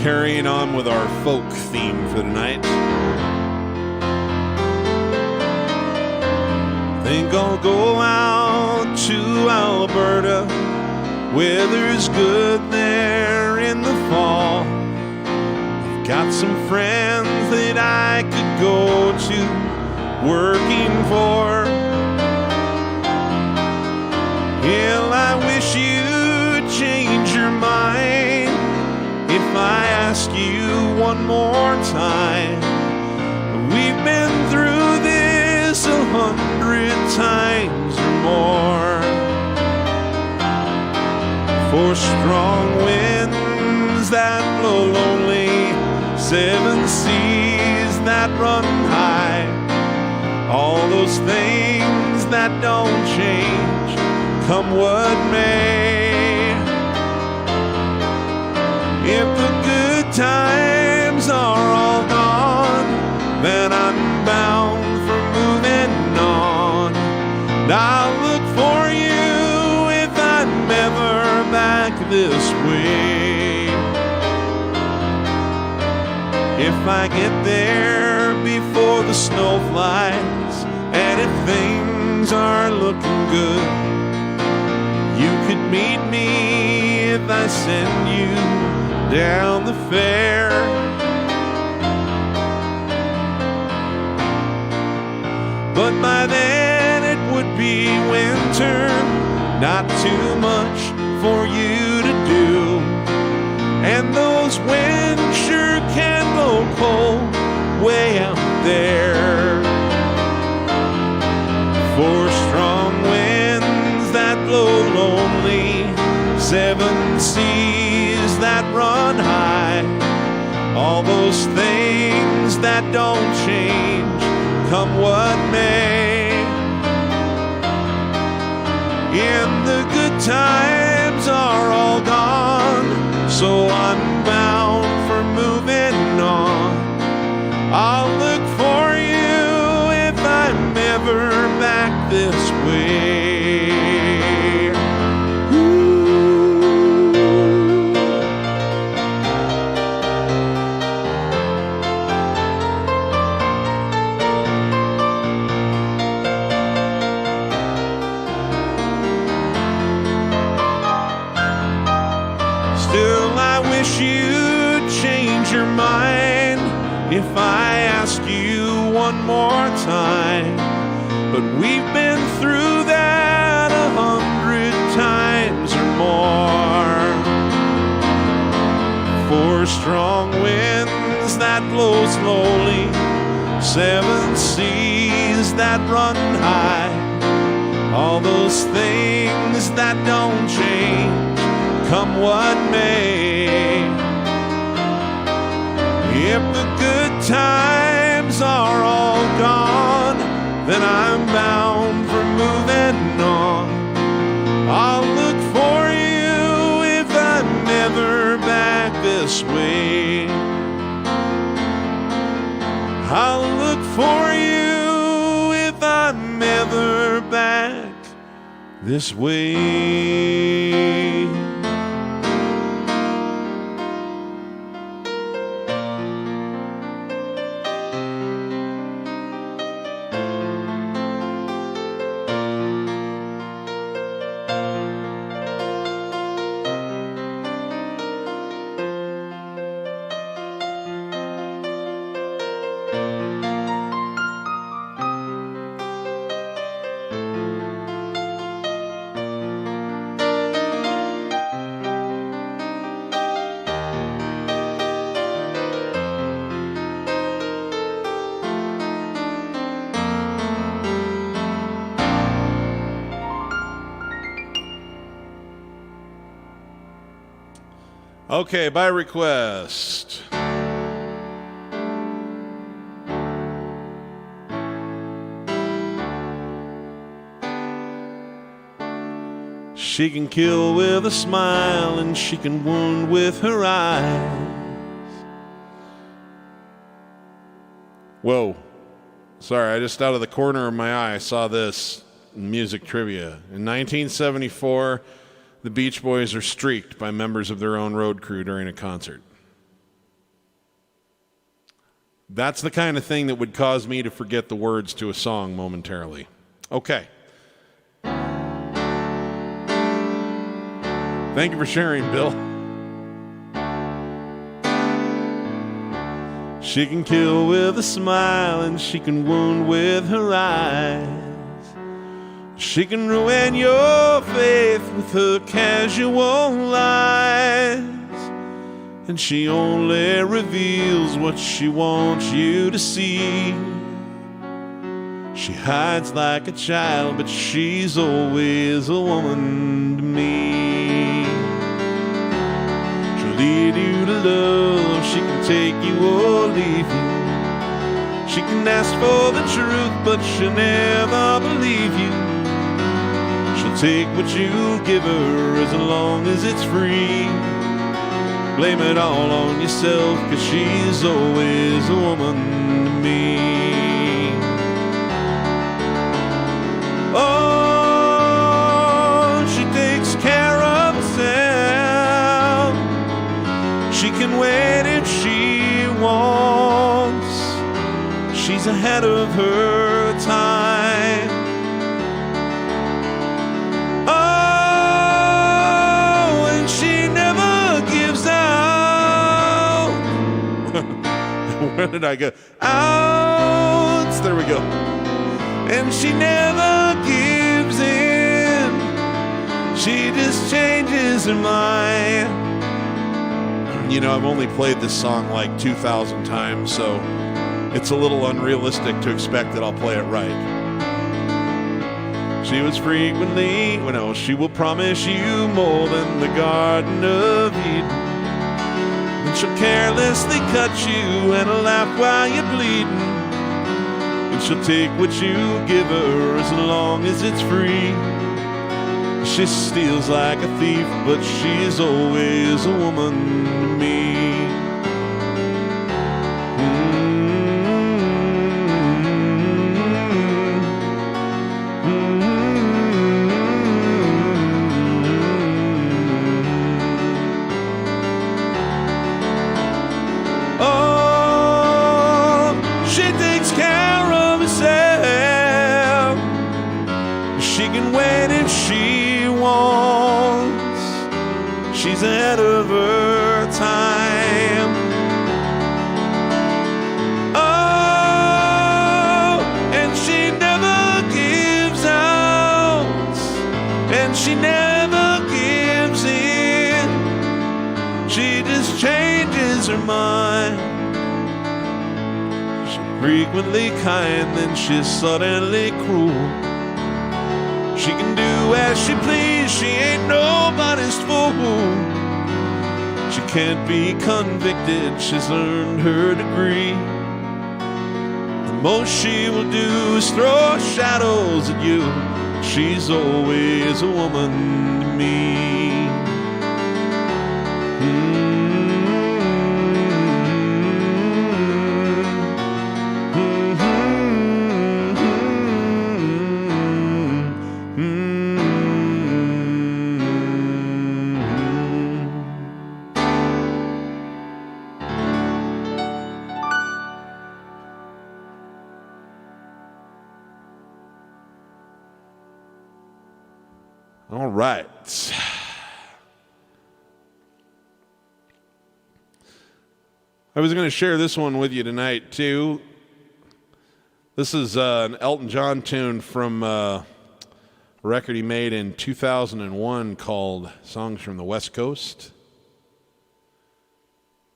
Carrying on with our folk theme for tonight. Think I'll go out to Alberta. Weather's good there in the fall. I've got some friends that I could go to working for. Hell, I wish you'd change your mind if I ask you one more time. We've been through this 100 times or more. Four strong winds that blow lonely, 7 seas that run high, all those things that don't change, come what may. If the good times are all gone, then I'm bound for moving on. And I'll look for you if I'm ever back this way. If I get there before the snow flies, and if things are looking good, you could meet me if I send you down the fair. But by then it would be winter, not too much for you to do. And those winds sure can blow cold way out there. Four strong winds that blow lonely, 7 seas that run high, all those things that don't change, come what may. And the good times are all gone, so I'm bound for moving on. I'll look for you if I'm ever back this way. Still, I wish you'd change your mind if I ask you one more time. But we've been through that 100 times or more. Four strong winds that blow slowly, 7 seas that run high, all those things that don't change, come what may. If the good times are all gone, then I'm bound for moving on. I'll look for you if I'm ever back this way. I'll look for you if I'm ever back this way. Okay, by request. She can kill with a smile and she can wound with her eyes. Whoa. Sorry, I just out of the corner of my eye saw this in music trivia. In 1974, the Beach Boys are streaked by members of their own road crew during a concert. That's the kind of thing that would cause me to forget the words to a song momentarily. Okay. Thank you for sharing, Bill. She can kill with a smile and she can wound with her eyes. She can ruin your faith with her casual lies. And she only reveals what she wants you to see. She hides like a child, but she's always a woman to me. She'll lead you to love, she can take you or leave you. She can ask for the truth, but she'll never believe you. She'll take what you give her as long as it's free. Blame it all on yourself, 'cause she's always a woman to me. Oh, she takes care of herself. She can wait if she wants. She's ahead of her time. Oh, and she never gives out. Where did I go? Out. There we go. And she never gives in. She just changes her mind. You know, I've only played this song like 2,000 times, so it's a little unrealistic to expect that I'll play it right. She was frequently, she will promise you more than the Garden of Eden. And she'll carelessly cut you and laugh while you're bleeding. And she'll take what you give her as long as it's free. She steals like a thief, but she's always a woman to me. Oh, she takes care of herself. She can wait if she wants. She's ahead of her time. Oh, and she never gives out. And she never gives in. She just changes her mind. She's frequently kind, then she's suddenly cruel. She can do as she please, she ain't nobody's fool. She can't be convicted, she's earned her degree. The most she will do is throw shadows at you. She's always a woman to me. All right. I was going to share this one with you tonight, too. This is an Elton John tune from a record he made in 2001 called Songs from the West Coast.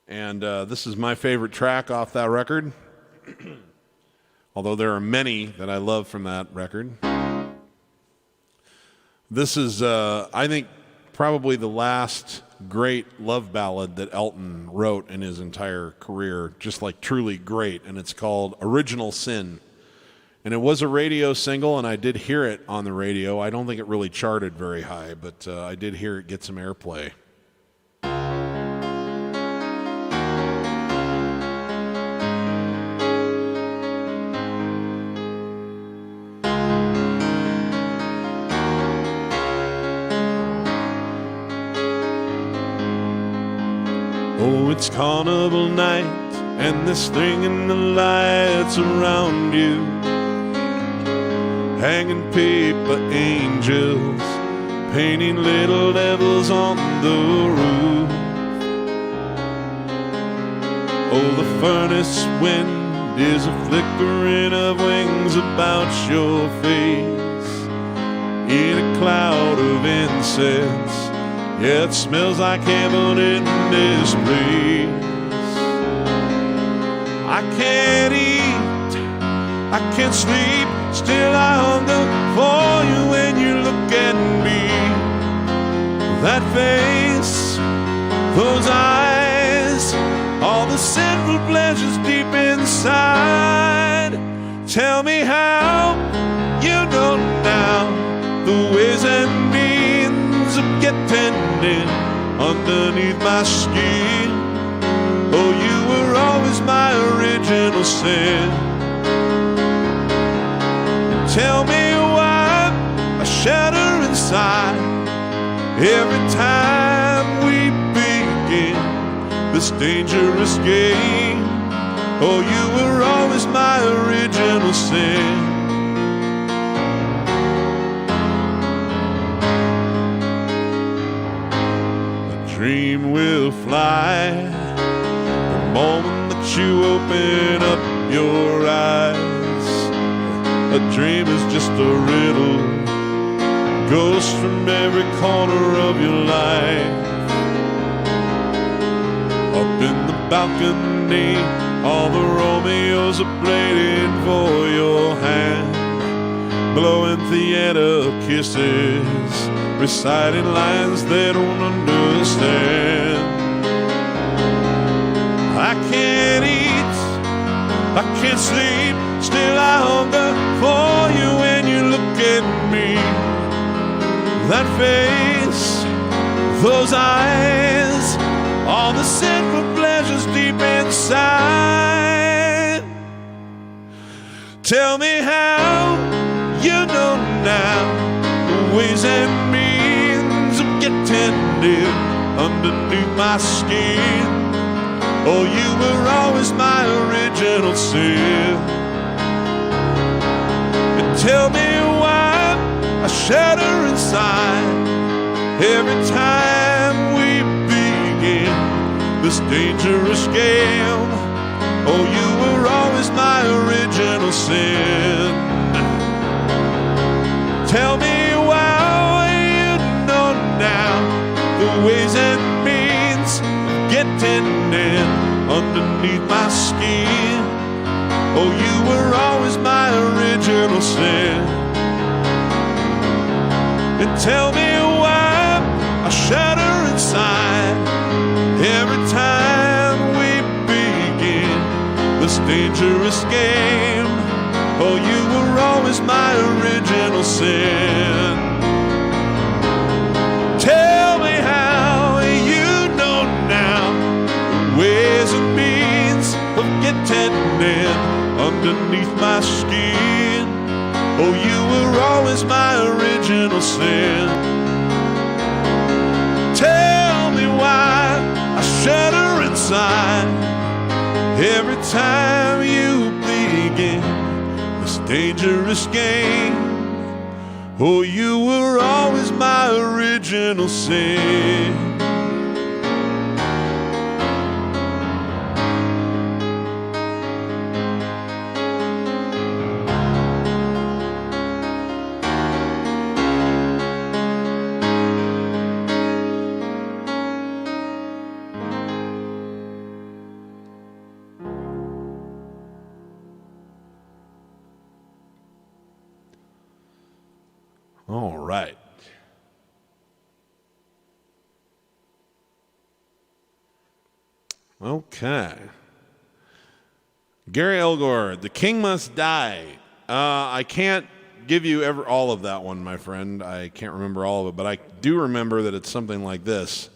And this is my favorite track off that record, although there are many that I love from that record. This is, I think, probably the last great love ballad that Elton wrote in his entire career, just like truly great, and it's called Original Sin. And it was a radio single, and I did hear it on the radio. I don't think it really charted very high, but I did hear it get some airplay. Oh, it's carnival night, and they're stringing the lights around you, hanging paper angels, painting little devils on the roof. Oh, the furnace wind is a flickering of wings about your face, in a cloud of incense. Yeah, it smells like heaven in this place. I can't eat, I can't sleep, still I hunger for you when you look at me. That face, those eyes, all the sinful pleasures deep inside. Tell me how you know now the ways and means of getting in underneath my skin. Oh, you were always my original sin. Tell me why I shudder inside every time we begin this dangerous game. Oh, you were always my original sin. Dream will fly the moment that you open up your eyes. A dream is just a riddle, ghost from every corner of your life. Up in the balcony, all the Romeos are pleading for your hand, blowing theater kisses, reciting lines they don't understand. I can't eat, I can't sleep, still I hunger for you when you look at me. That face, those eyes, all the sinful pleasures deep inside. Tell me how you know now the ways and means of getting in underneath my skin. Oh, you were always my original sin. And tell me why I shudder inside every time we begin this dangerous game. Oh, you were always my original sin. Tell me why you know now the ways and means of getting in underneath my skin. Oh, you were always my original sin. And tell me why I shudder inside every time we begin this dangerous game. Oh, you were always my original sin. Tell me how you know now the ways and means of getting in underneath my skin. Oh, you were always my original sin. Tell me why I shudder inside every time you begin this dangerous game. Oh, you were always my original sin. All right. Okay. Gary Elgore, The King Must Die. I can't give you all of that one, my friend. I can't remember all of it, but I do remember that it's something like this.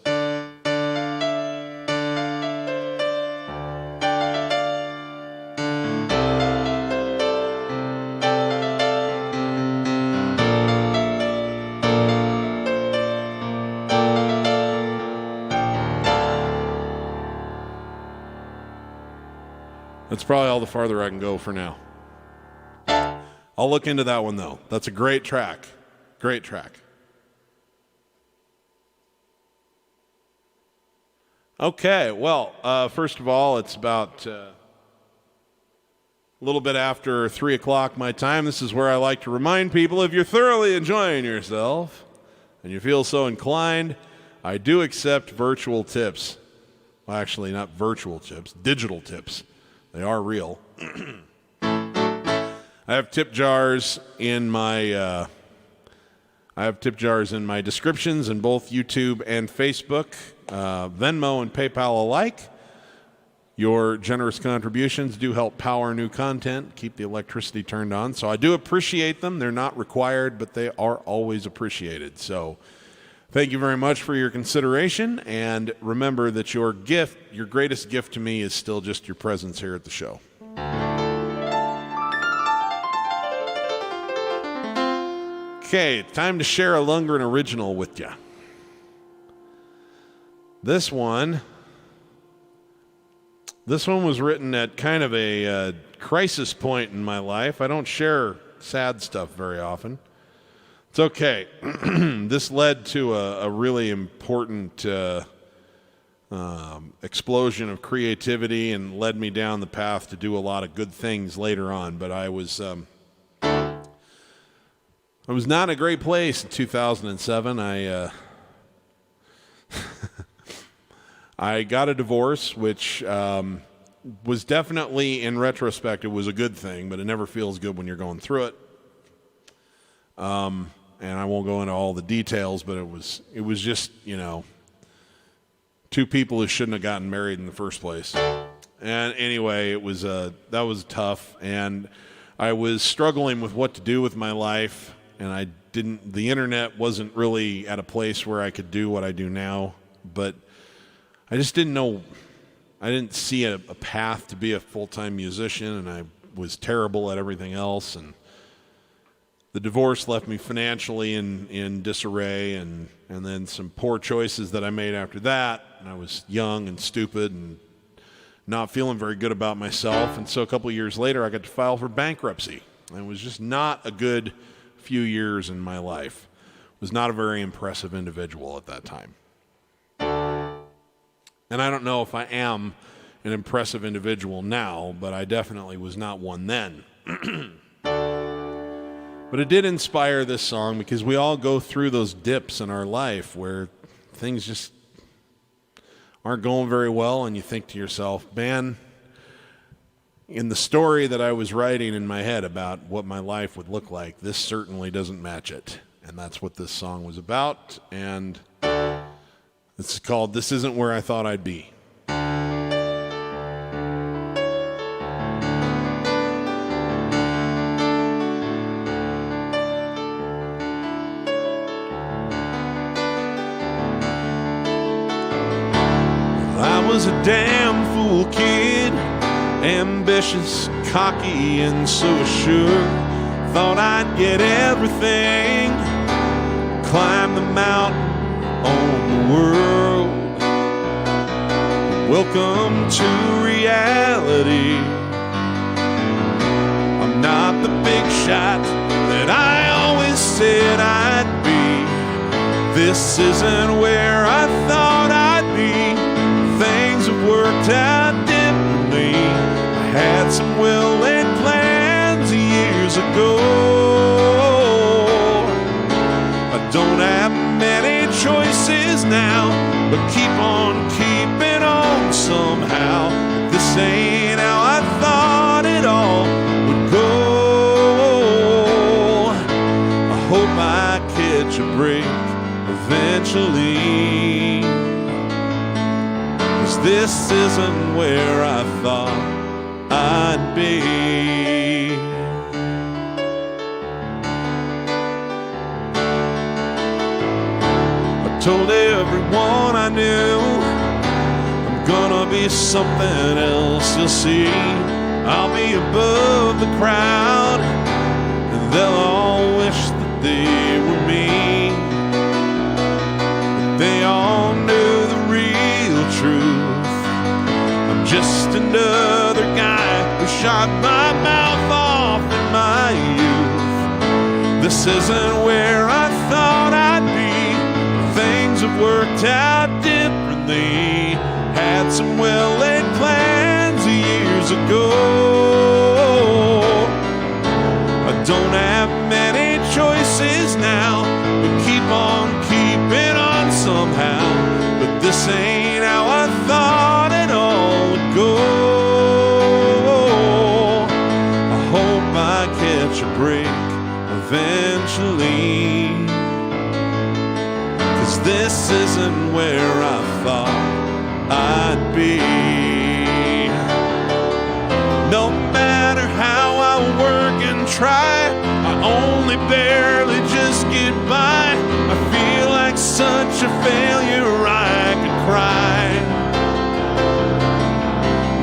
That's probably all the farther I can go for now. I'll look into that one, though. That's a great track. Great track. Okay, well, first of all, it's about a little bit after 3 o'clock my time. This is where I like to remind people, if you're thoroughly enjoying yourself and you feel so inclined, I do accept virtual tips. Well, actually, not virtual tips, digital tips. They are real. I have tip jars in my descriptions in both YouTube and Facebook, Venmo and PayPal alike. Your generous contributions do help power new content, keep the electricity turned on. So I do appreciate them. They're not required, but they are always appreciated. So thank you very much for your consideration, and remember that your greatest gift to me is still just your presence here at the show. Okay, time to share a Lungrin original with you. This one was written at kind of a crisis point in my life. I don't share sad stuff very often. It's okay. This led to a really important explosion of creativity and led me down the path to do a lot of good things later on. But I was not in a great place in 2007. I got a divorce, which was definitely, in retrospect, it was a good thing, but it never feels good when you're going through it. And I won't go into all the details, but it was just, two people who shouldn't have gotten married in the first place. And anyway, that was tough, and I was struggling with what to do with my life, and the internet wasn't really at a place where I could do what I do now, but I just didn't know, I didn't see a path to be a full-time musician, and I was terrible at everything else, and the divorce left me financially in disarray, and then some poor choices that I made after that. And I was young and stupid and not feeling very good about myself. And so a couple of years later, I got to file for bankruptcy. And it was just not a good few years in my life. I was not a very impressive individual at that time. And I don't know if I am an impressive individual now, but I definitely was not one then. But it did inspire this song because we all go through those dips in our life where things just aren't going very well, and you think to yourself, man, in the story that I was writing in my head about what my life would look like, this certainly doesn't match it. And that's what this song was about, and it's called This Isn't Where I Thought I'd Be. I was a damn fool kid, ambitious, cocky, and so assured. Thought I'd get everything, climb the mountain, own the world. Welcome to reality. I'm not the big shot that I always said I'd be. This isn't where I thought I'd be. Things have worked out differently. I had some well-laid plans years ago. I don't have many choices now, but keep on keeping on somehow. This ain't how I thought it all would go. I hope I catch a break eventually. This this isn't where I thought I'd be. I told everyone I knew I'm gonna be something else, you'll see. I'll be above the crowd, and they'll all wish that they were me. But they all knew the real truth. I'm just another guy who shot my mouth off in my youth. This isn't where I thought I'd be. Things have worked out differently. Had some well-laid plans years ago. I don't have many choices now, but keep on keeping on somehow. But this ain't how I thought it all would go. I hope I catch a break eventually, 'cause this isn't where I thought I'd be. No matter how I work and try, I only barely just get by. I feel like such a failure, I could cry.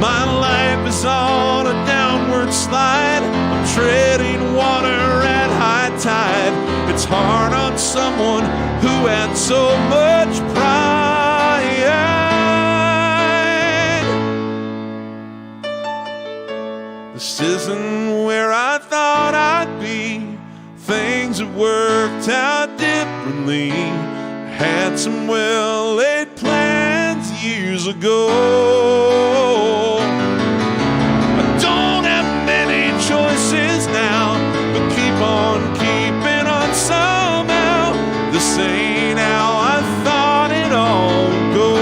My life is on a downward slide. I'm treading water at high tide. It's hard on someone who had so much pride. This isn't where I thought I'd be. Things have worked out differently. Had some well-laid plans years ago. I don't have many choices now, but keep on keeping on somehow. This ain't how I thought it all would go.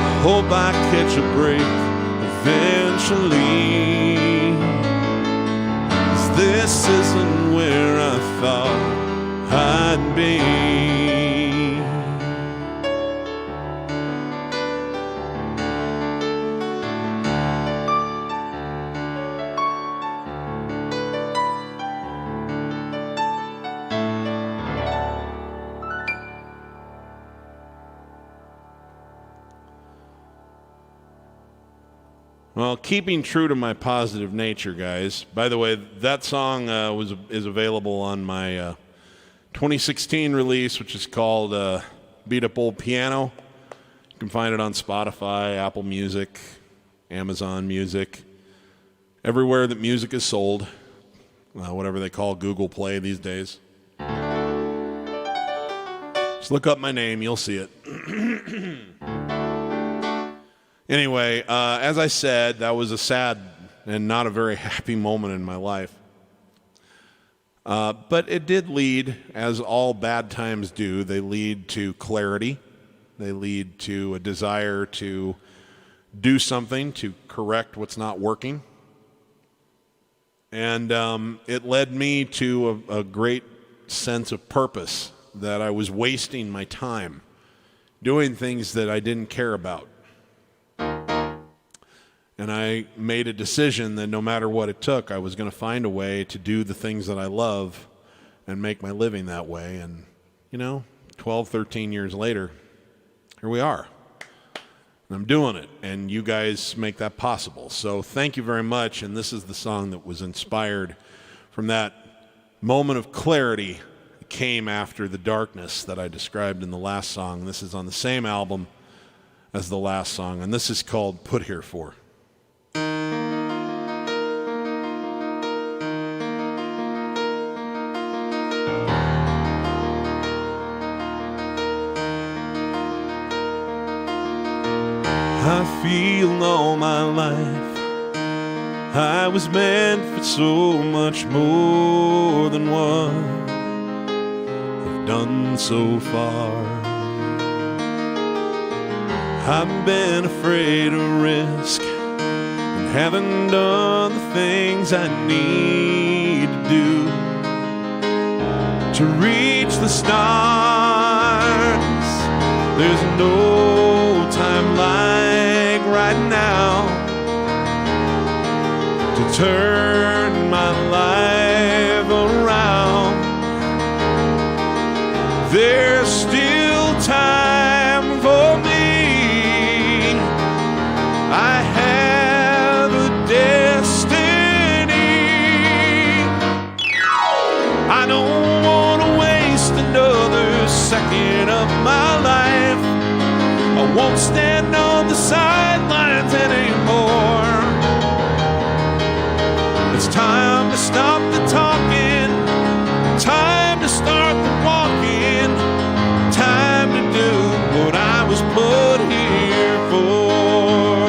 I hope I catch a break eventually, 'cause this isn't where I thought I'd be. Well, keeping true to my positive nature, guys. By the way, that song is available on my 2016 release, which is called Beat Up Old Piano. You can find it on Spotify, Apple Music, Amazon Music, everywhere that music is sold, whatever they call Google Play these days. Just look up my name, you'll see it. Anyway, as I said, that was a sad and not a very happy moment in my life. But it did lead, as all bad times do, they lead to clarity. They lead to a desire to do something to correct what's not working. And it led me to a great sense of purpose, that I was wasting my time doing things that I didn't care about. And I made a decision that no matter what it took, I was going to find a way to do the things that I love and make my living that way. And, 12, 13 years later, here we are. And I'm doing it, and you guys make that possible. So thank you very much, and this is the song that was inspired from that moment of clarity that came after the darkness that I described in the last song. This is on the same album as the last song, and this is called Put Here For. I feel all my life I was meant for so much more than what I've done so far. I've been afraid of risk and haven't done the things I need to do to reach the stars. There's no right now to turn my life around. There's still time for me. I have a destiny. I don't want to waste another second of my life. I won't stand on the sidelines anymore. It's time to stop the talking, time to start the walking, time to do what I was put here for.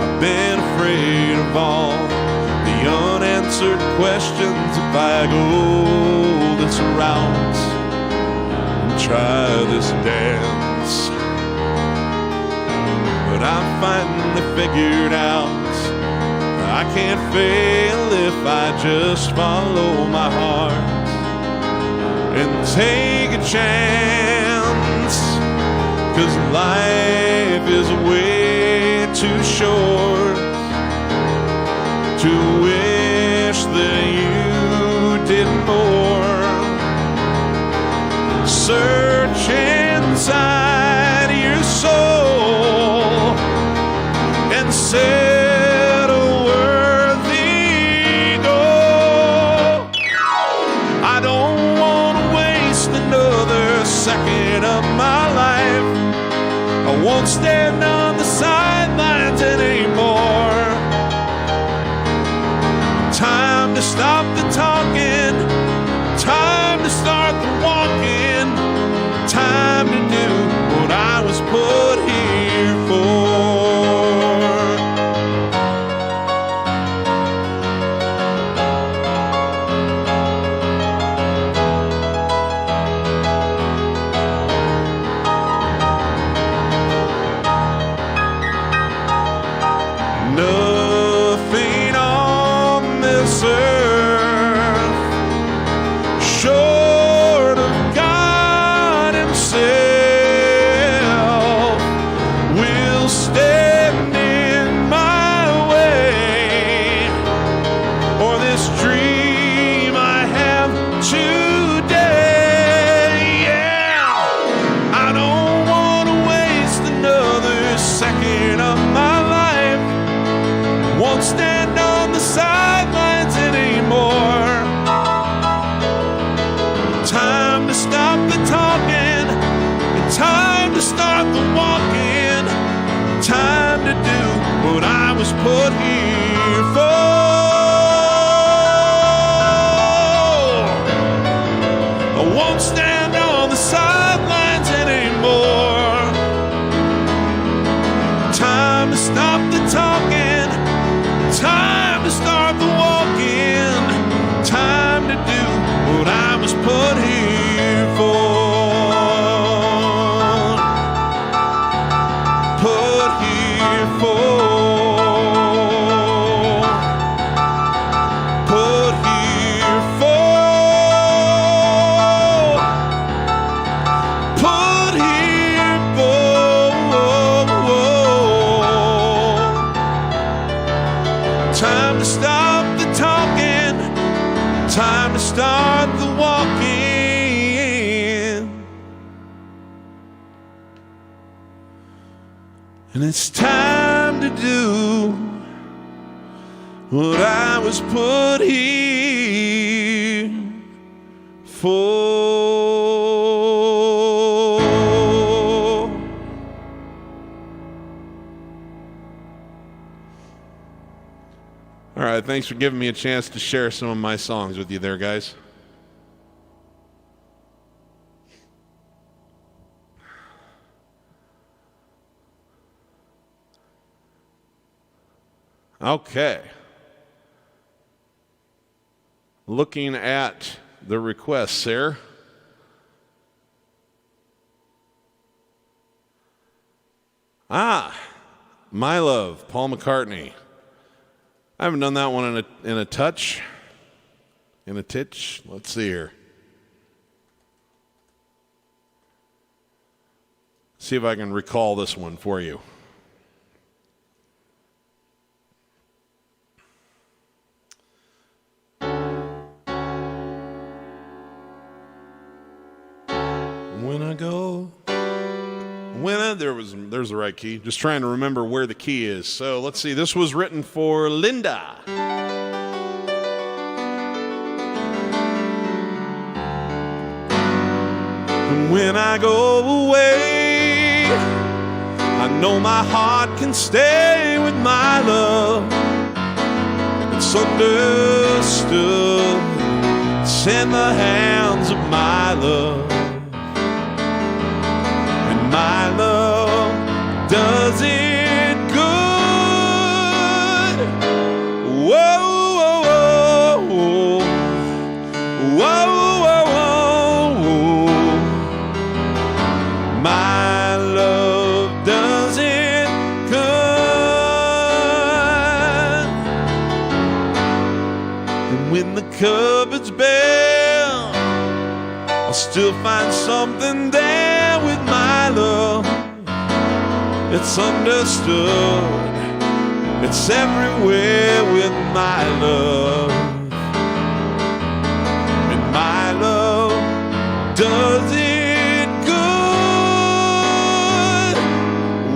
I've been afraid of all the unanswered questions. If I go this route and try this dance, but I finally figured out I can't fail if I just follow my heart and take a chance. 'Cause life is way too short to wish that you did more. Search inside your soul and set a worthy goal. I don't want to waste another second of my life. I won't stand on the sidelines anymore. Time to stop the talking, time to start the walking, time to do what I was put here for. Nothing on this earth short of God Himself will stand in my way, or this dream I have today. Yeah, I don't want to waste another second of my life. Won't stand on the sidelines anymore. Time to stop the talking, and time to start the walking, time to do what I was put here for. I won't stand on the sidelines anymore. Time to stop the talking, time to start the walking, time to do what I was put here for. Put here for. Put here for. Put here for. Time to stop the talking, time to start the walking. And it's time to do what I was put here for. All right, thanks for giving me a chance to share some of my songs with you there, guys. Okay. Looking at the requests there. My Love, Paul McCartney. I haven't done that one in a touch. In a titch. Let's see here. See if I can recall this one for you. There's the right key. Just trying to remember where the key is. So let's see. This was written for Linda. When I go away, I know my heart can stay with my love. It's understood. It's in the hands of my love. My love does it good. Whoa, whoa, whoa, whoa, whoa, whoa. My love does it good. And when the cupboard's bare, I'll still find something there with my love. It's understood. It's everywhere with my love. And my love does it good.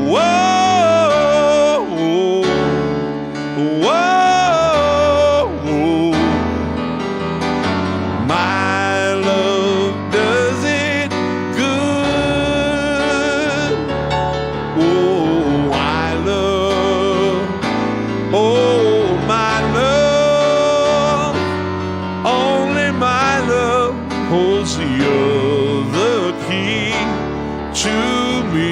Whoa, whoa, whoa. My love does it good. Oh, I love. Oh, my love. Only my love holds the other key to me.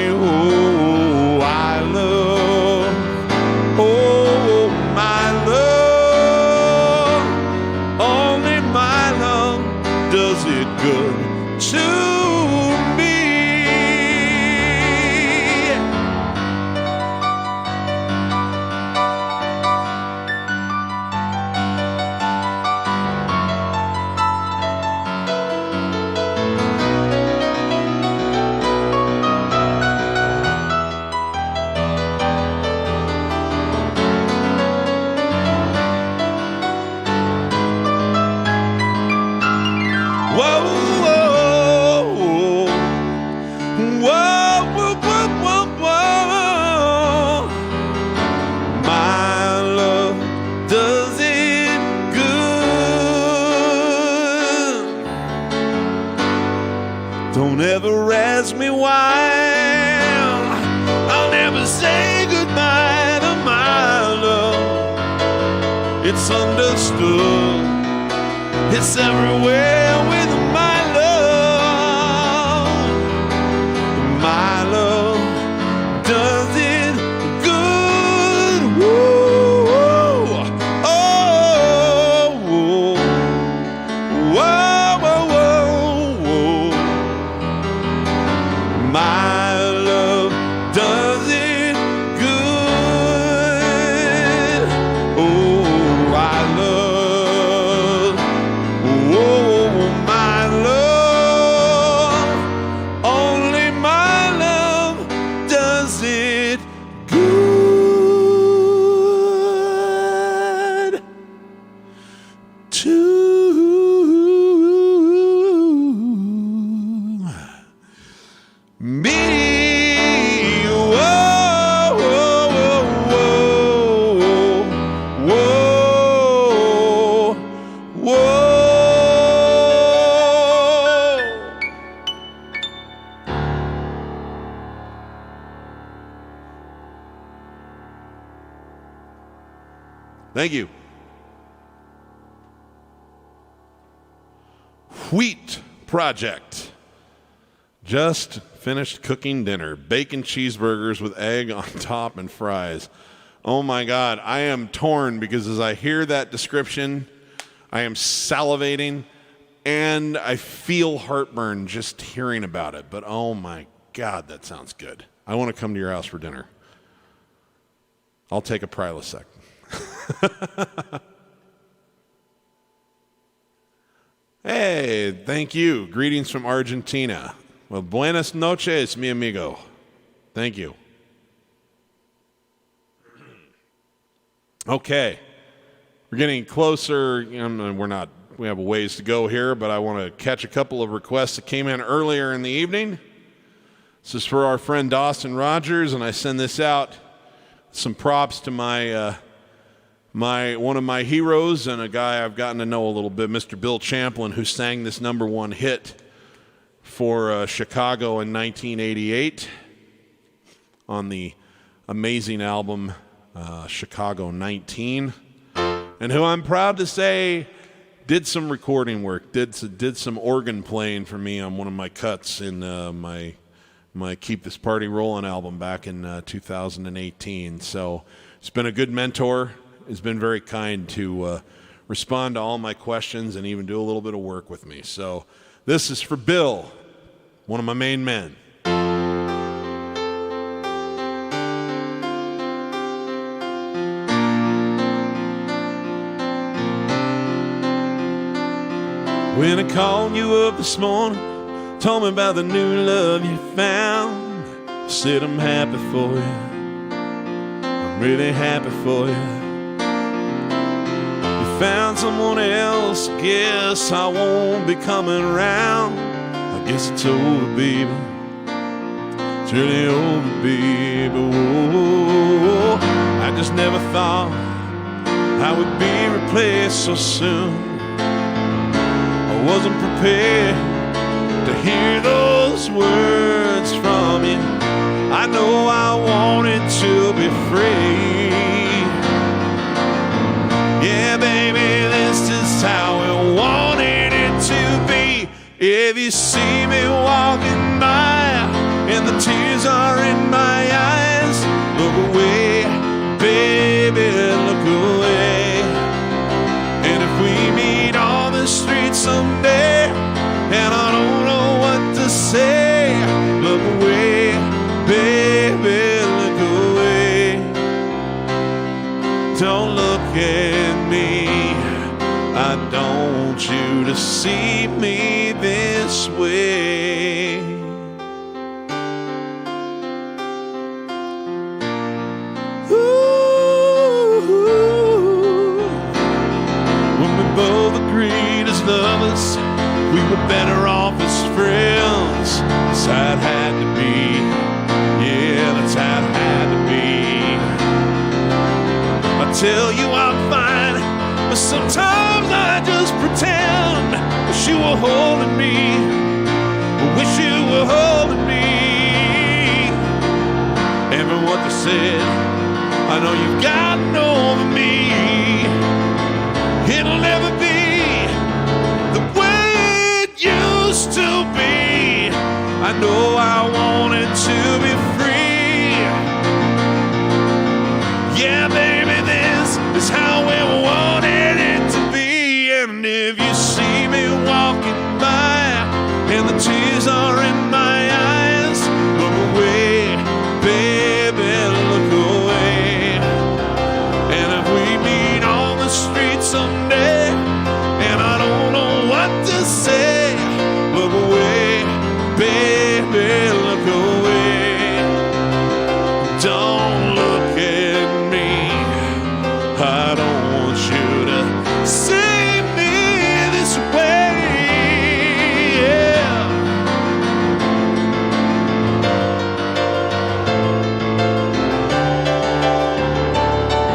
Oh, I love. Oh, my love. Only my love does it good to me. Whoa, whoa, whoa, whoa, whoa, whoa, whoa. My love does it good. Don't ever ask me why. I'll never say goodbye to my love. It's understood. It's everywhere with my love. My love does it good. Woo, oh, whoa, whoa, whoa, whoa. My love does it good. Oh, I love. Oh, my love, only my love does it good to me. Whoa, whoa, whoa, whoa, whoa. Thank you. Wheat Project. Just finished cooking dinner. Bacon cheeseburgers with egg on top and fries. Oh my God, I am torn because as I hear that description, I am salivating and I feel heartburn just hearing about it. But oh my God, that sounds good. I want to come to your house for dinner. I'll take a Prilosec. Hey, thank you. Greetings from Argentina. Well, buenas noches, mi amigo. Thank you. Okay. We're getting closer. We have a ways to go here, but I want to catch a couple of requests that came in earlier in the evening. This is for our friend Dawson Rogers, and I send this out. Some props to one of my heroes and a guy I've gotten to know a little bit, Mr. Bill Champlin, who sang this #1 hit for Chicago in 1988 on the amazing album Chicago 19, and who I'm proud to say did some recording work, did some organ playing for me on one of my cuts in my Keep This Party Rollin' album back in 2018. So he's been a good mentor. He's been very kind to respond to all my questions and even do a little bit of work with me. So this is for Bill, one of my main men. When I called you up this morning, told me about the new love you found, I said I'm happy for you, I'm really happy for you. You found someone else, guess I won't be coming around. I guess it's over, baby, it's really over, baby. Whoa, I just never thought I would be replaced so soon. I wasn't prepared to hear those words from you. I know I wanted to be free. Yeah, baby, this is how I wanted it to be. If you see me walking by and the tears are in my eyes, look away, baby, look away. And if we meet on the street someday and I don't know what to say, look away, baby, look away. Don't look at me, I don't want you to see me this way. Ooh, when we both agreed as lovers we were better off as friends. That's how it had to be. Yeah, that's how it had to be. I tell you I'm fine, but sometimes I just pretend. Wish you were holding me, wish you were holding me. Everyone just said, I know you've gotten over me. It'll never be used to be. I know I wanted to be free. Yeah, baby, this is how we wanted it to be. And if you see me walking by and the tears are in my eyes, look away, baby, look away. And if we meet on the street someday and I don't know what to say, look away, baby, look away. Don't look at me, I don't want you to see me this way. Yeah.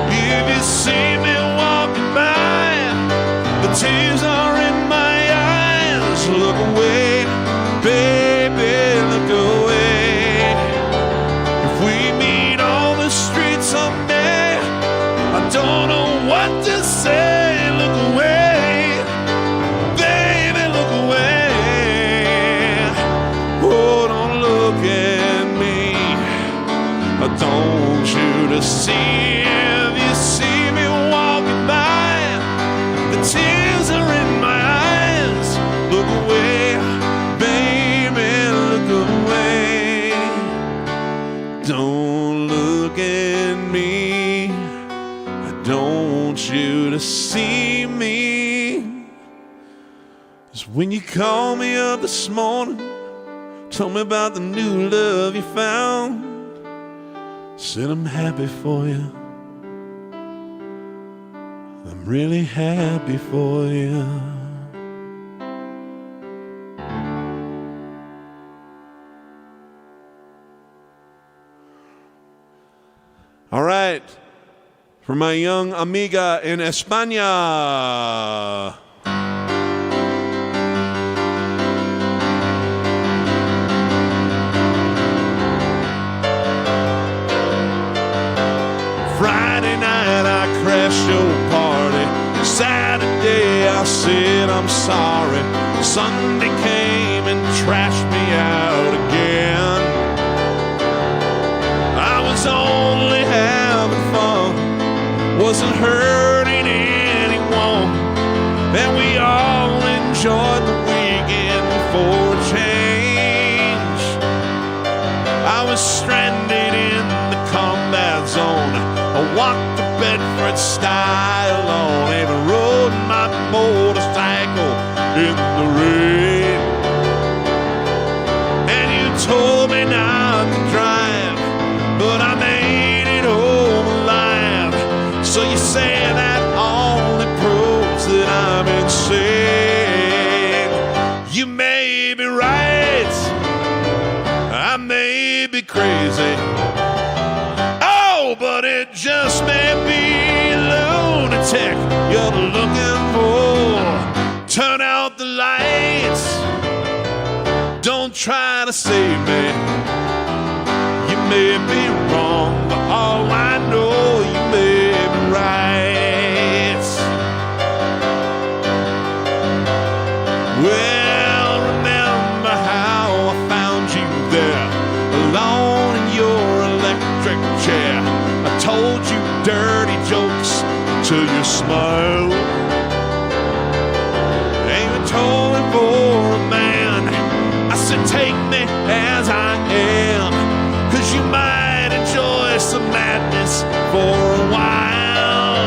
If you see me walking by, the tears are in my eyes, look away, baby, look away. If we meet on the street someday, I don't know what to say, look away, baby, look away. Oh, don't look at me, I don't want you to see. If you see me walking by, the tears are in my eyes, look away, baby, look away. Don't look at me, I don't want you to see me. 'Cause when you called me up this morning, Tell me about the new love you found. Said I'm happy for you. I'm really happy for you. All right, for my young amiga in España. Friday night I crashed your party. Saturday I said I'm sorry. Sunday came and trashed me out again. I was only having fun, wasn't hurting anyone, and we all enjoyed the weekend for a change. I was stranded in the combat zone. I walked to Bedford style on, even rode my motorcycle in the rain. And you told me not to drive, but I made it home alive. So you say that only proves that I'm insane. You may be right, I may be crazy, but it just may be a lunatic you're looking for. Turn out the lights, don't try to save me. You may be wrong, but all I know, you may be right. Well, remember how I found you there, alone in your electric chair. I told you dirty jokes till you smiled. And you told me for a man, I said take me as I am, 'cause you might enjoy some madness for a while.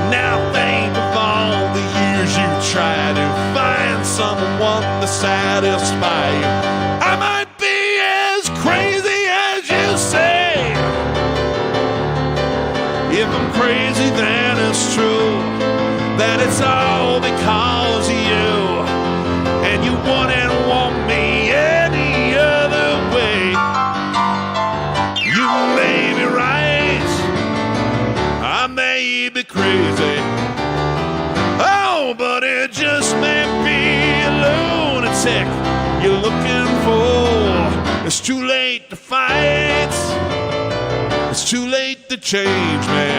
Now think of all the years you tried to find someone to satisfy you. I might be as crazy as you say. If I'm crazy, then it's true that it's all because of you, and you wouldn't want me any other way. You may be right, I may be crazy, oh, but it just may be a lunatic you're looking for. It's too late to fight, it's too late to change me.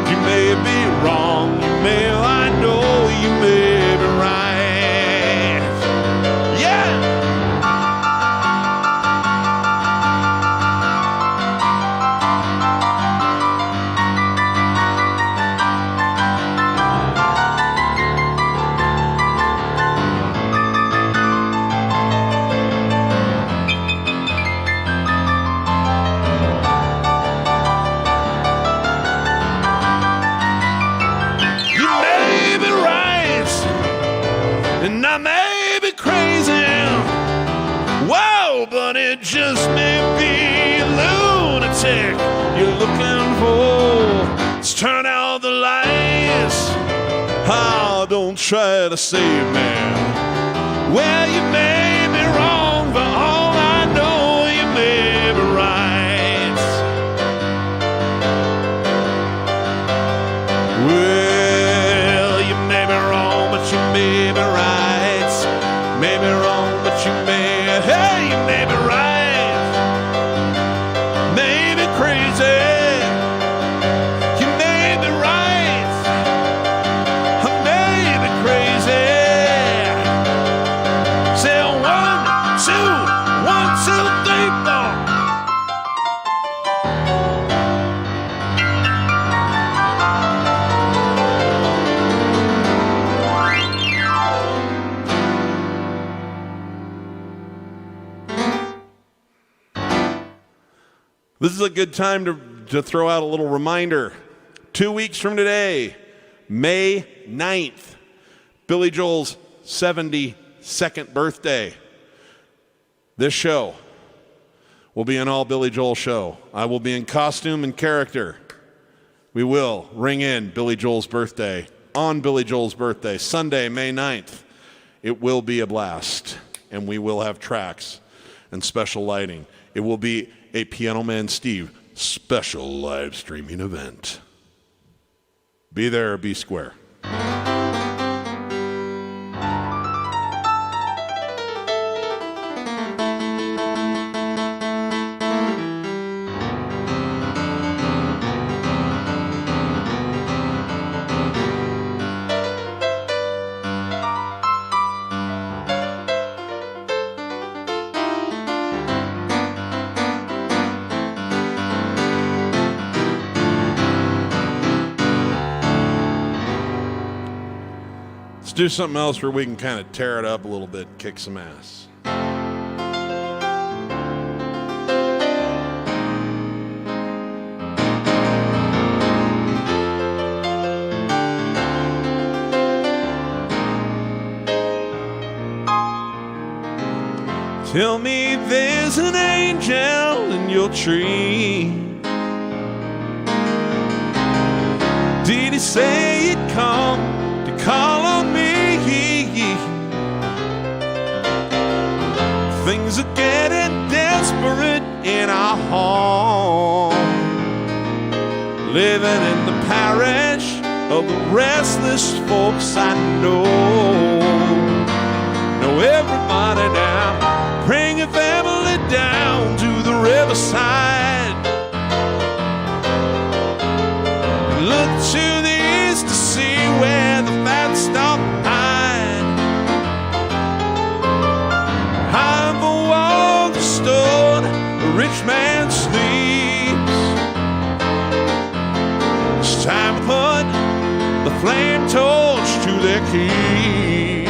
You may be wrong, you may, I know you may be right. Yeah! And I may be crazy, whoa, but it just may be a lunatic you're looking for. Let's turn out the lights, oh, don't try to save me. Well, you may be wrong, but all I know, you may be right. Well, you may be wrong, but you may be right. Maybe wrong, but you may, hey, you may be right, maybe crazy, you may be right, I may be crazy. Say 1, 2, 1, 2, 3, 4. This is a good time to throw out a little reminder. 2 weeks from today, May 9th, Billy Joel's 70th 22nd birthday. This show will be an all Billy Joel show. I will be in costume and character. We will ring in Billy Joel's birthday on Billy Joel's birthday, Sunday, May 9th. It will be a blast, and we will have tracks and special lighting. It will be a Piano Man Steve special live streaming event. Be there or be square. Let's do something else where we can kind of tear it up a little bit and kick some ass. Tell me there's an angel in your tree. Did he say he'd come to call on me? Things are getting desperate in our home, living in the parish of the restless folks I know. Know everybody now, bring your family down to the riverside. Look to the east to see where the fat stop hide. Behind the walls of stone, a rich man sleeps. It's time to put the flame torch to their key.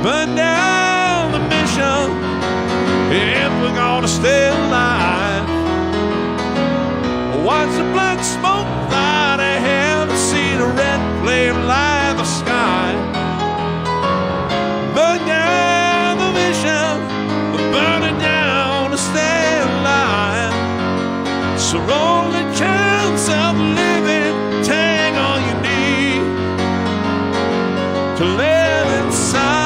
Burn down the mission if we're gonna stay alive. Watch the black smoke fly to heaven, see the red flame light the sky. Burn down the mission, burn it down to stay alive. It's our only chance of living, take all you need to live inside.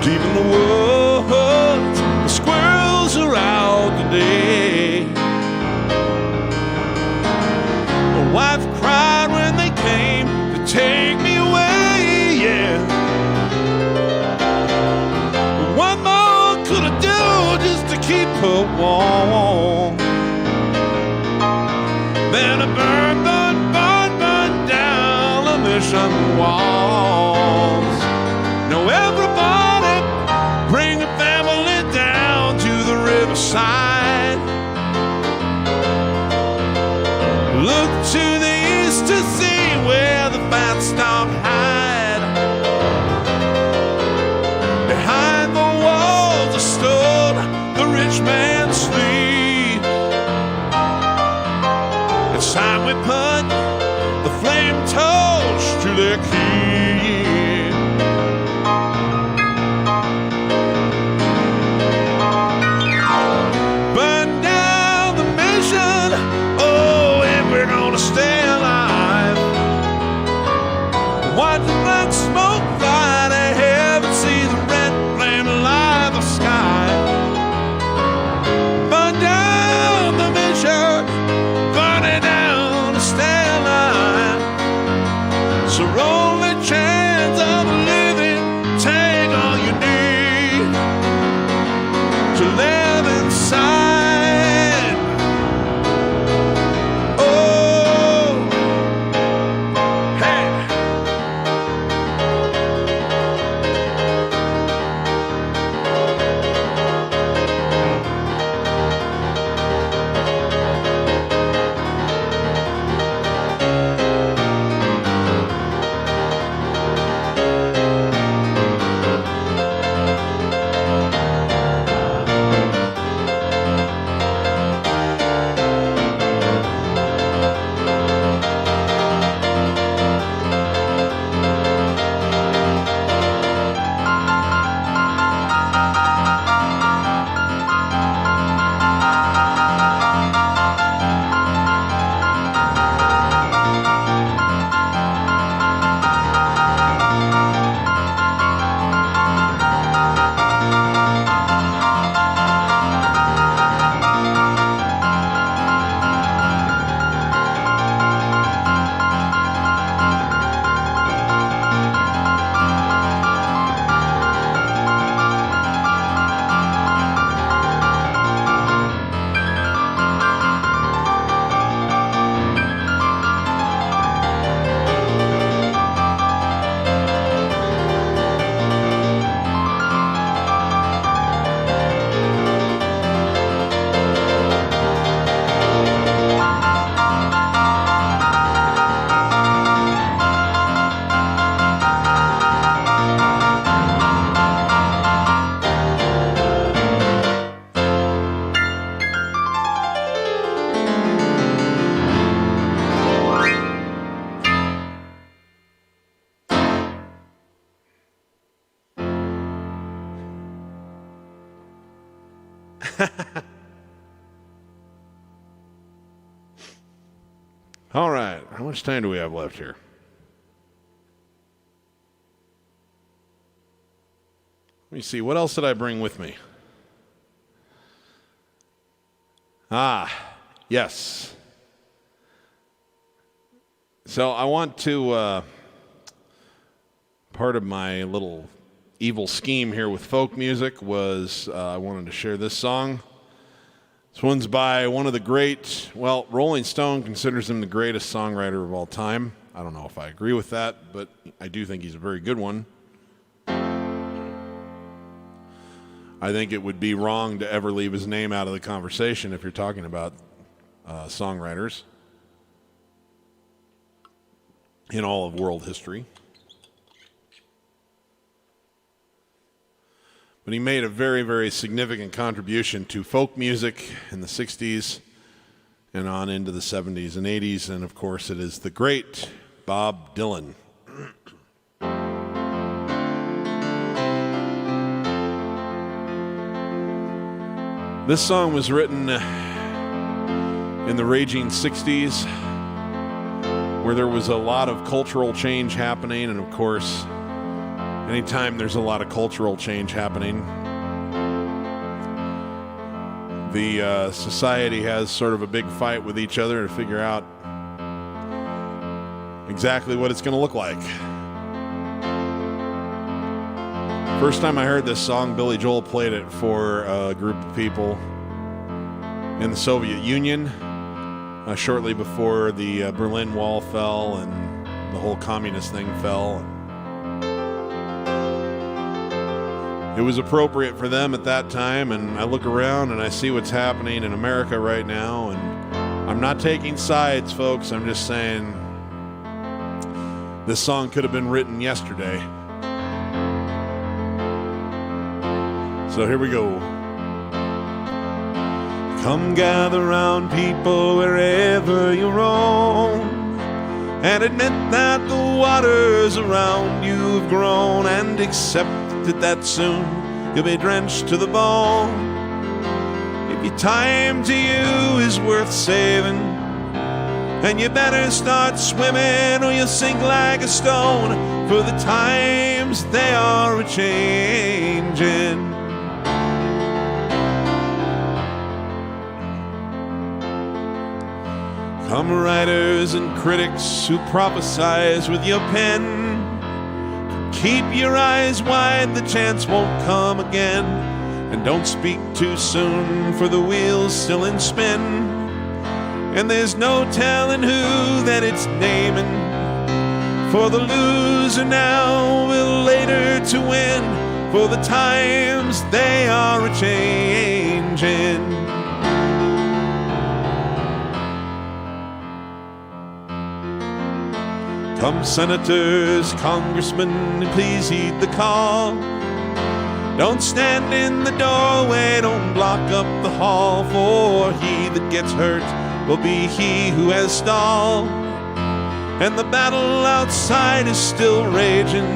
Deep in the woods, the squirrels are out today. My wife cried when they came to take me away, yeah. What more could I do just to keep her warm? Then I burned down the mission walls. Now everybody bring a family down to the riverside. Look to the east to see where the fat stock hide. Behind the walls of stone, the rich man sleeps. It's time we put the flame torch to their key. Burn down the mission It's our only chance of living. Take all you need to live inside. Oh, hey. All right, how much time do we have left here? Let me see, what else did I bring with me? Yes. So I want to, part of my little evil scheme here with folk music was I wanted to share this song. This one's by one of the great, well, Rolling Stone considers him the greatest songwriter of all time. I don't know if I agree with that, but I do think he's a very good one. I think it would be wrong to ever leave his name out of the conversation if you're talking about songwriters in all of world history. But he made a very, very significant contribution to folk music in the 60s and on into the 70s and 80s. And, of course, it is the great Bob Dylan. This song was written in the raging 60s, where there was a lot of cultural change happening, and of course, anytime there's a lot of cultural change happening, the society has sort of a big fight with each other to figure out exactly what it's going to look like. First time I heard this song, Billy Joel played it for a group of people in the Soviet Union shortly before the Berlin Wall fell and the whole communist thing fell. It was appropriate for them at that time, and I look around and I see what's happening in America right now, and I'm not taking sides, folks. I'm just saying this song could have been written yesterday. So here we go. Come gather round, people, wherever you roam, and admit that the waters around you have grown, and accept that soon you'll be drenched to the bone. If your time to you is worth saving, and you better start swimming or you'll sink like a stone, for the times they are a-changing. Come writers and critics who prophesize with your pen, keep your eyes wide, the chance won't come again. And don't speak too soon, for the wheel's still in spin, and there's no telling who that it's naming. For the loser now will later to win, for the times they are a-changin'. Come senators, congressmen, and please heed the call. Don't stand in the doorway, don't block up the hall, for he that gets hurt will be he who has stalled. And the battle outside is still raging.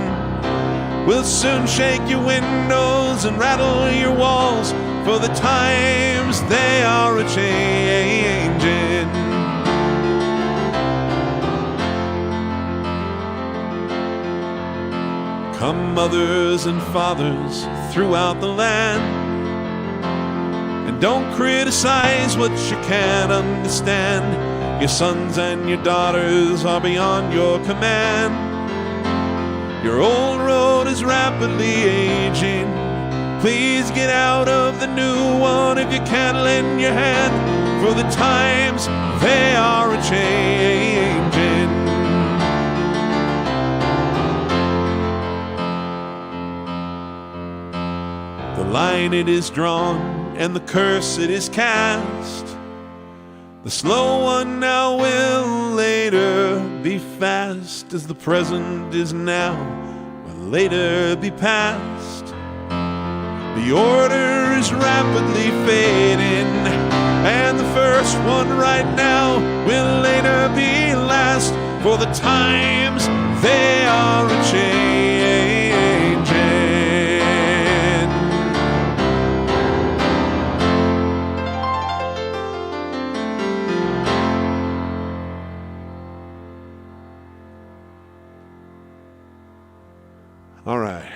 We'll soon shake your windows and rattle your walls, for the times they are a-changin'. Come mothers and fathers throughout the land, and don't criticize what you can't understand. Your sons and your daughters are beyond your command. Your old road is rapidly aging. Please get out of the new one if you can't lend your hand, for the times they are a-changin'. The line it is drawn, and the curse it is cast. The slow one now will later be fast, as the present is now will later be past. The order is rapidly fading, and the first one right now will later be last, for the times they are a-changin'. All right.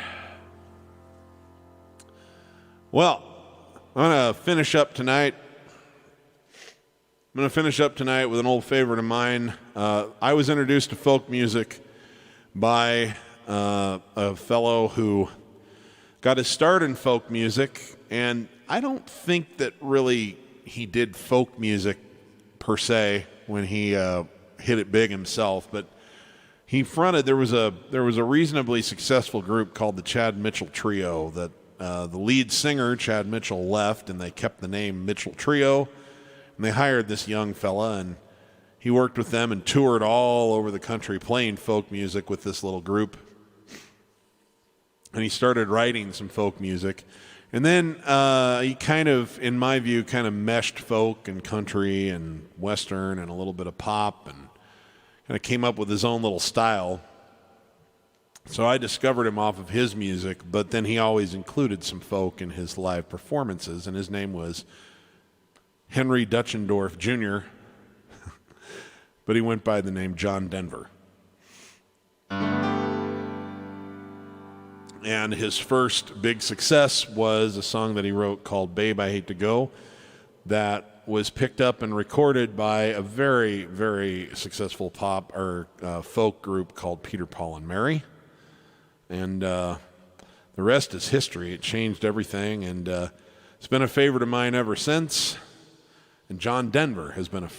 Well, I'm going to finish up tonight. with an old favorite of mine. I was introduced to folk music by a fellow who got his start in folk music, and I don't think that really he did folk music per se when he hit it big himself, but he fronted. There was a reasonably successful group called the Chad Mitchell Trio that the lead singer, Chad Mitchell, left, and they kept the name Mitchell Trio, and they hired this young fella, and he worked with them and toured all over the country playing folk music with this little group. And he started writing some folk music. And then he kind of, in my view, kind of meshed folk and country and Western and a little bit of pop and kind of came up with his own little style. So I discovered him off of his music, but then he always included some folk in his live performances, and his name was Henry Dutchendorf Jr., but he went by the name John Denver. And his first big success was a song that he wrote called Babe, I Hate to Go, that was picked up and recorded by a very, very successful pop or folk group called Peter, Paul, and Mary. And the rest is history. It changed everything, and it's been a favorite of mine ever since. And John Denver has been a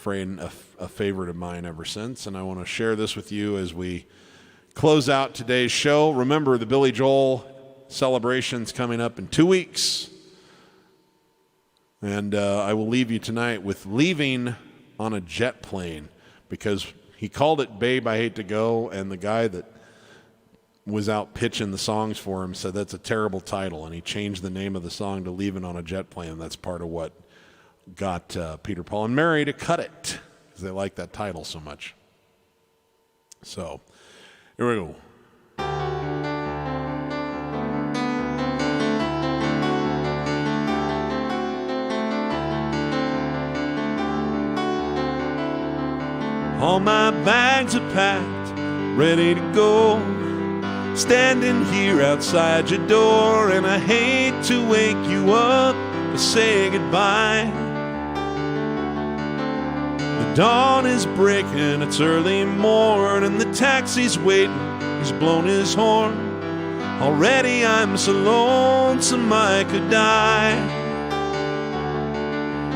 favorite of mine ever since, and I want to share this with you as we close out today's show. Remember, the Billy Joel celebration's coming up in 2 weeks. And I will leave you tonight with Leaving on a Jet Plane, because he called it Babe, I Hate to Go, and the guy that was out pitching the songs for him said that's a terrible title, and he changed the name of the song to Leaving on a Jet Plane. That's part of what got Peter, Paul, and Mary to cut it, because they like that title so much. So here we go. All my bags are packed, ready to go. Standing here outside your door, and I hate to wake you up to say goodbye. The Dawn is breaking, it's early morn, and the taxi's waiting, he's blown his horn. Already I'm so lonesome I could die.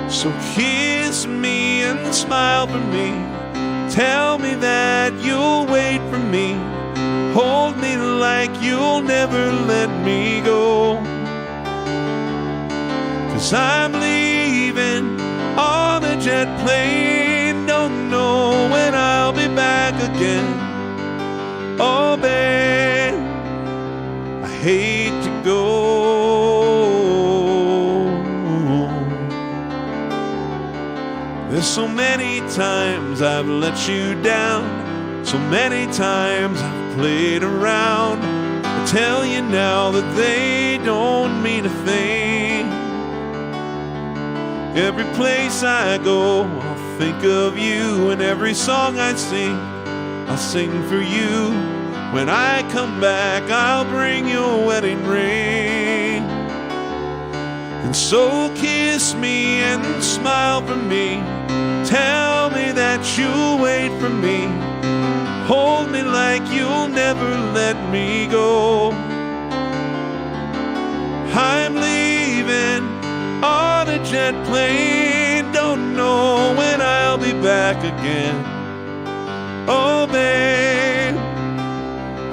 So kiss me and smile for me, tell me that you'll wait for me, hold me like you'll never let me go. 'Cause I'm leaving on a jet plane, don't know when I'll be back again. Oh babe, I hate to go. There's so many times I've let you down, so many times I've played around. I tell you now that they don't mean a thing. Every place I go, I'll think of you, and every song I sing, I'll sing for you. When I come back, I'll bring you a wedding ring. And so kiss me and smile for me, tell me that you'll wait for me, hold me like you'll never let me go. I'm leaving on a jet plane, don't know when I'll be back again. Oh babe,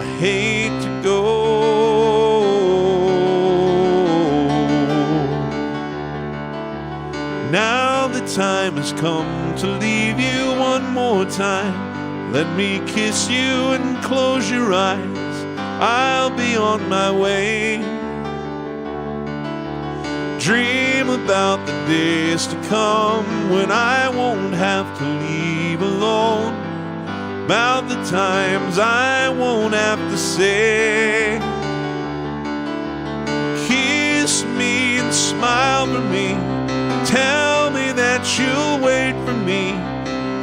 I hate to go. Now the time has come to leave you one more time. Let me kiss you and close your eyes, I'll be on my way. Dream about the days to come when I won't have to leave alone, about the times I won't have to say. Kiss me and smile for me, tell me that you'll wait for me,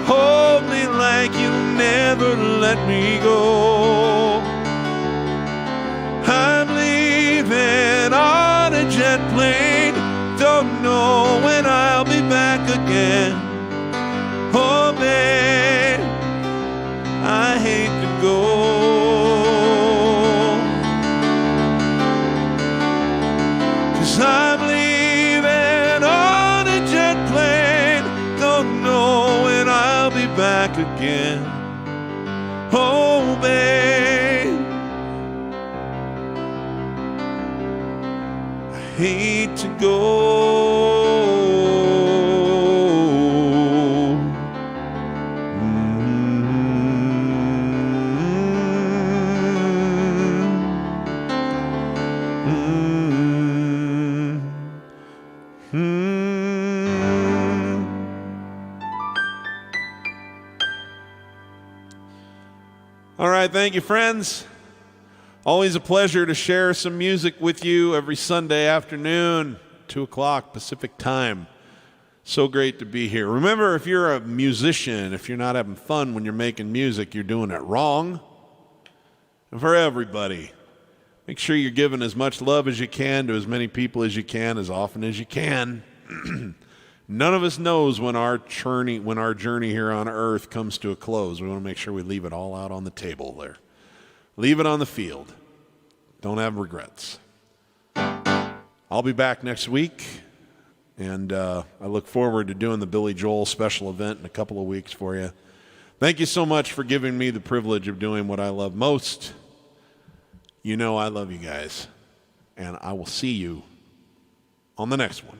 hold me like you'll never let me go. I'm leaving on a jet plane, don't know when I'll be back again. Oh babe, I hate to go. 'Cause I'm leaving on a jet plane, don't know when I'll be back again. Oh babe, I hate to go. All right, thank you, friends. Always a pleasure to share some music with you every Sunday afternoon, 2 o'clock Pacific time. So great to be here. Remember, if you're a musician, if you're not having fun when you're making music, you're doing it wrong. And for everybody, make sure you're giving as much love as you can to as many people as you can, as often as you can. None of us knows when our journey here on earth comes to a close. We want to make sure we leave it all out on the table there. Leave it on the field. Don't have regrets. I'll be back next week, and I look forward to doing the Billy Joel special event in a couple of weeks for you. Thank you so much for giving me the privilege of doing what I love most. You know I love you guys, and I will see you on the next one.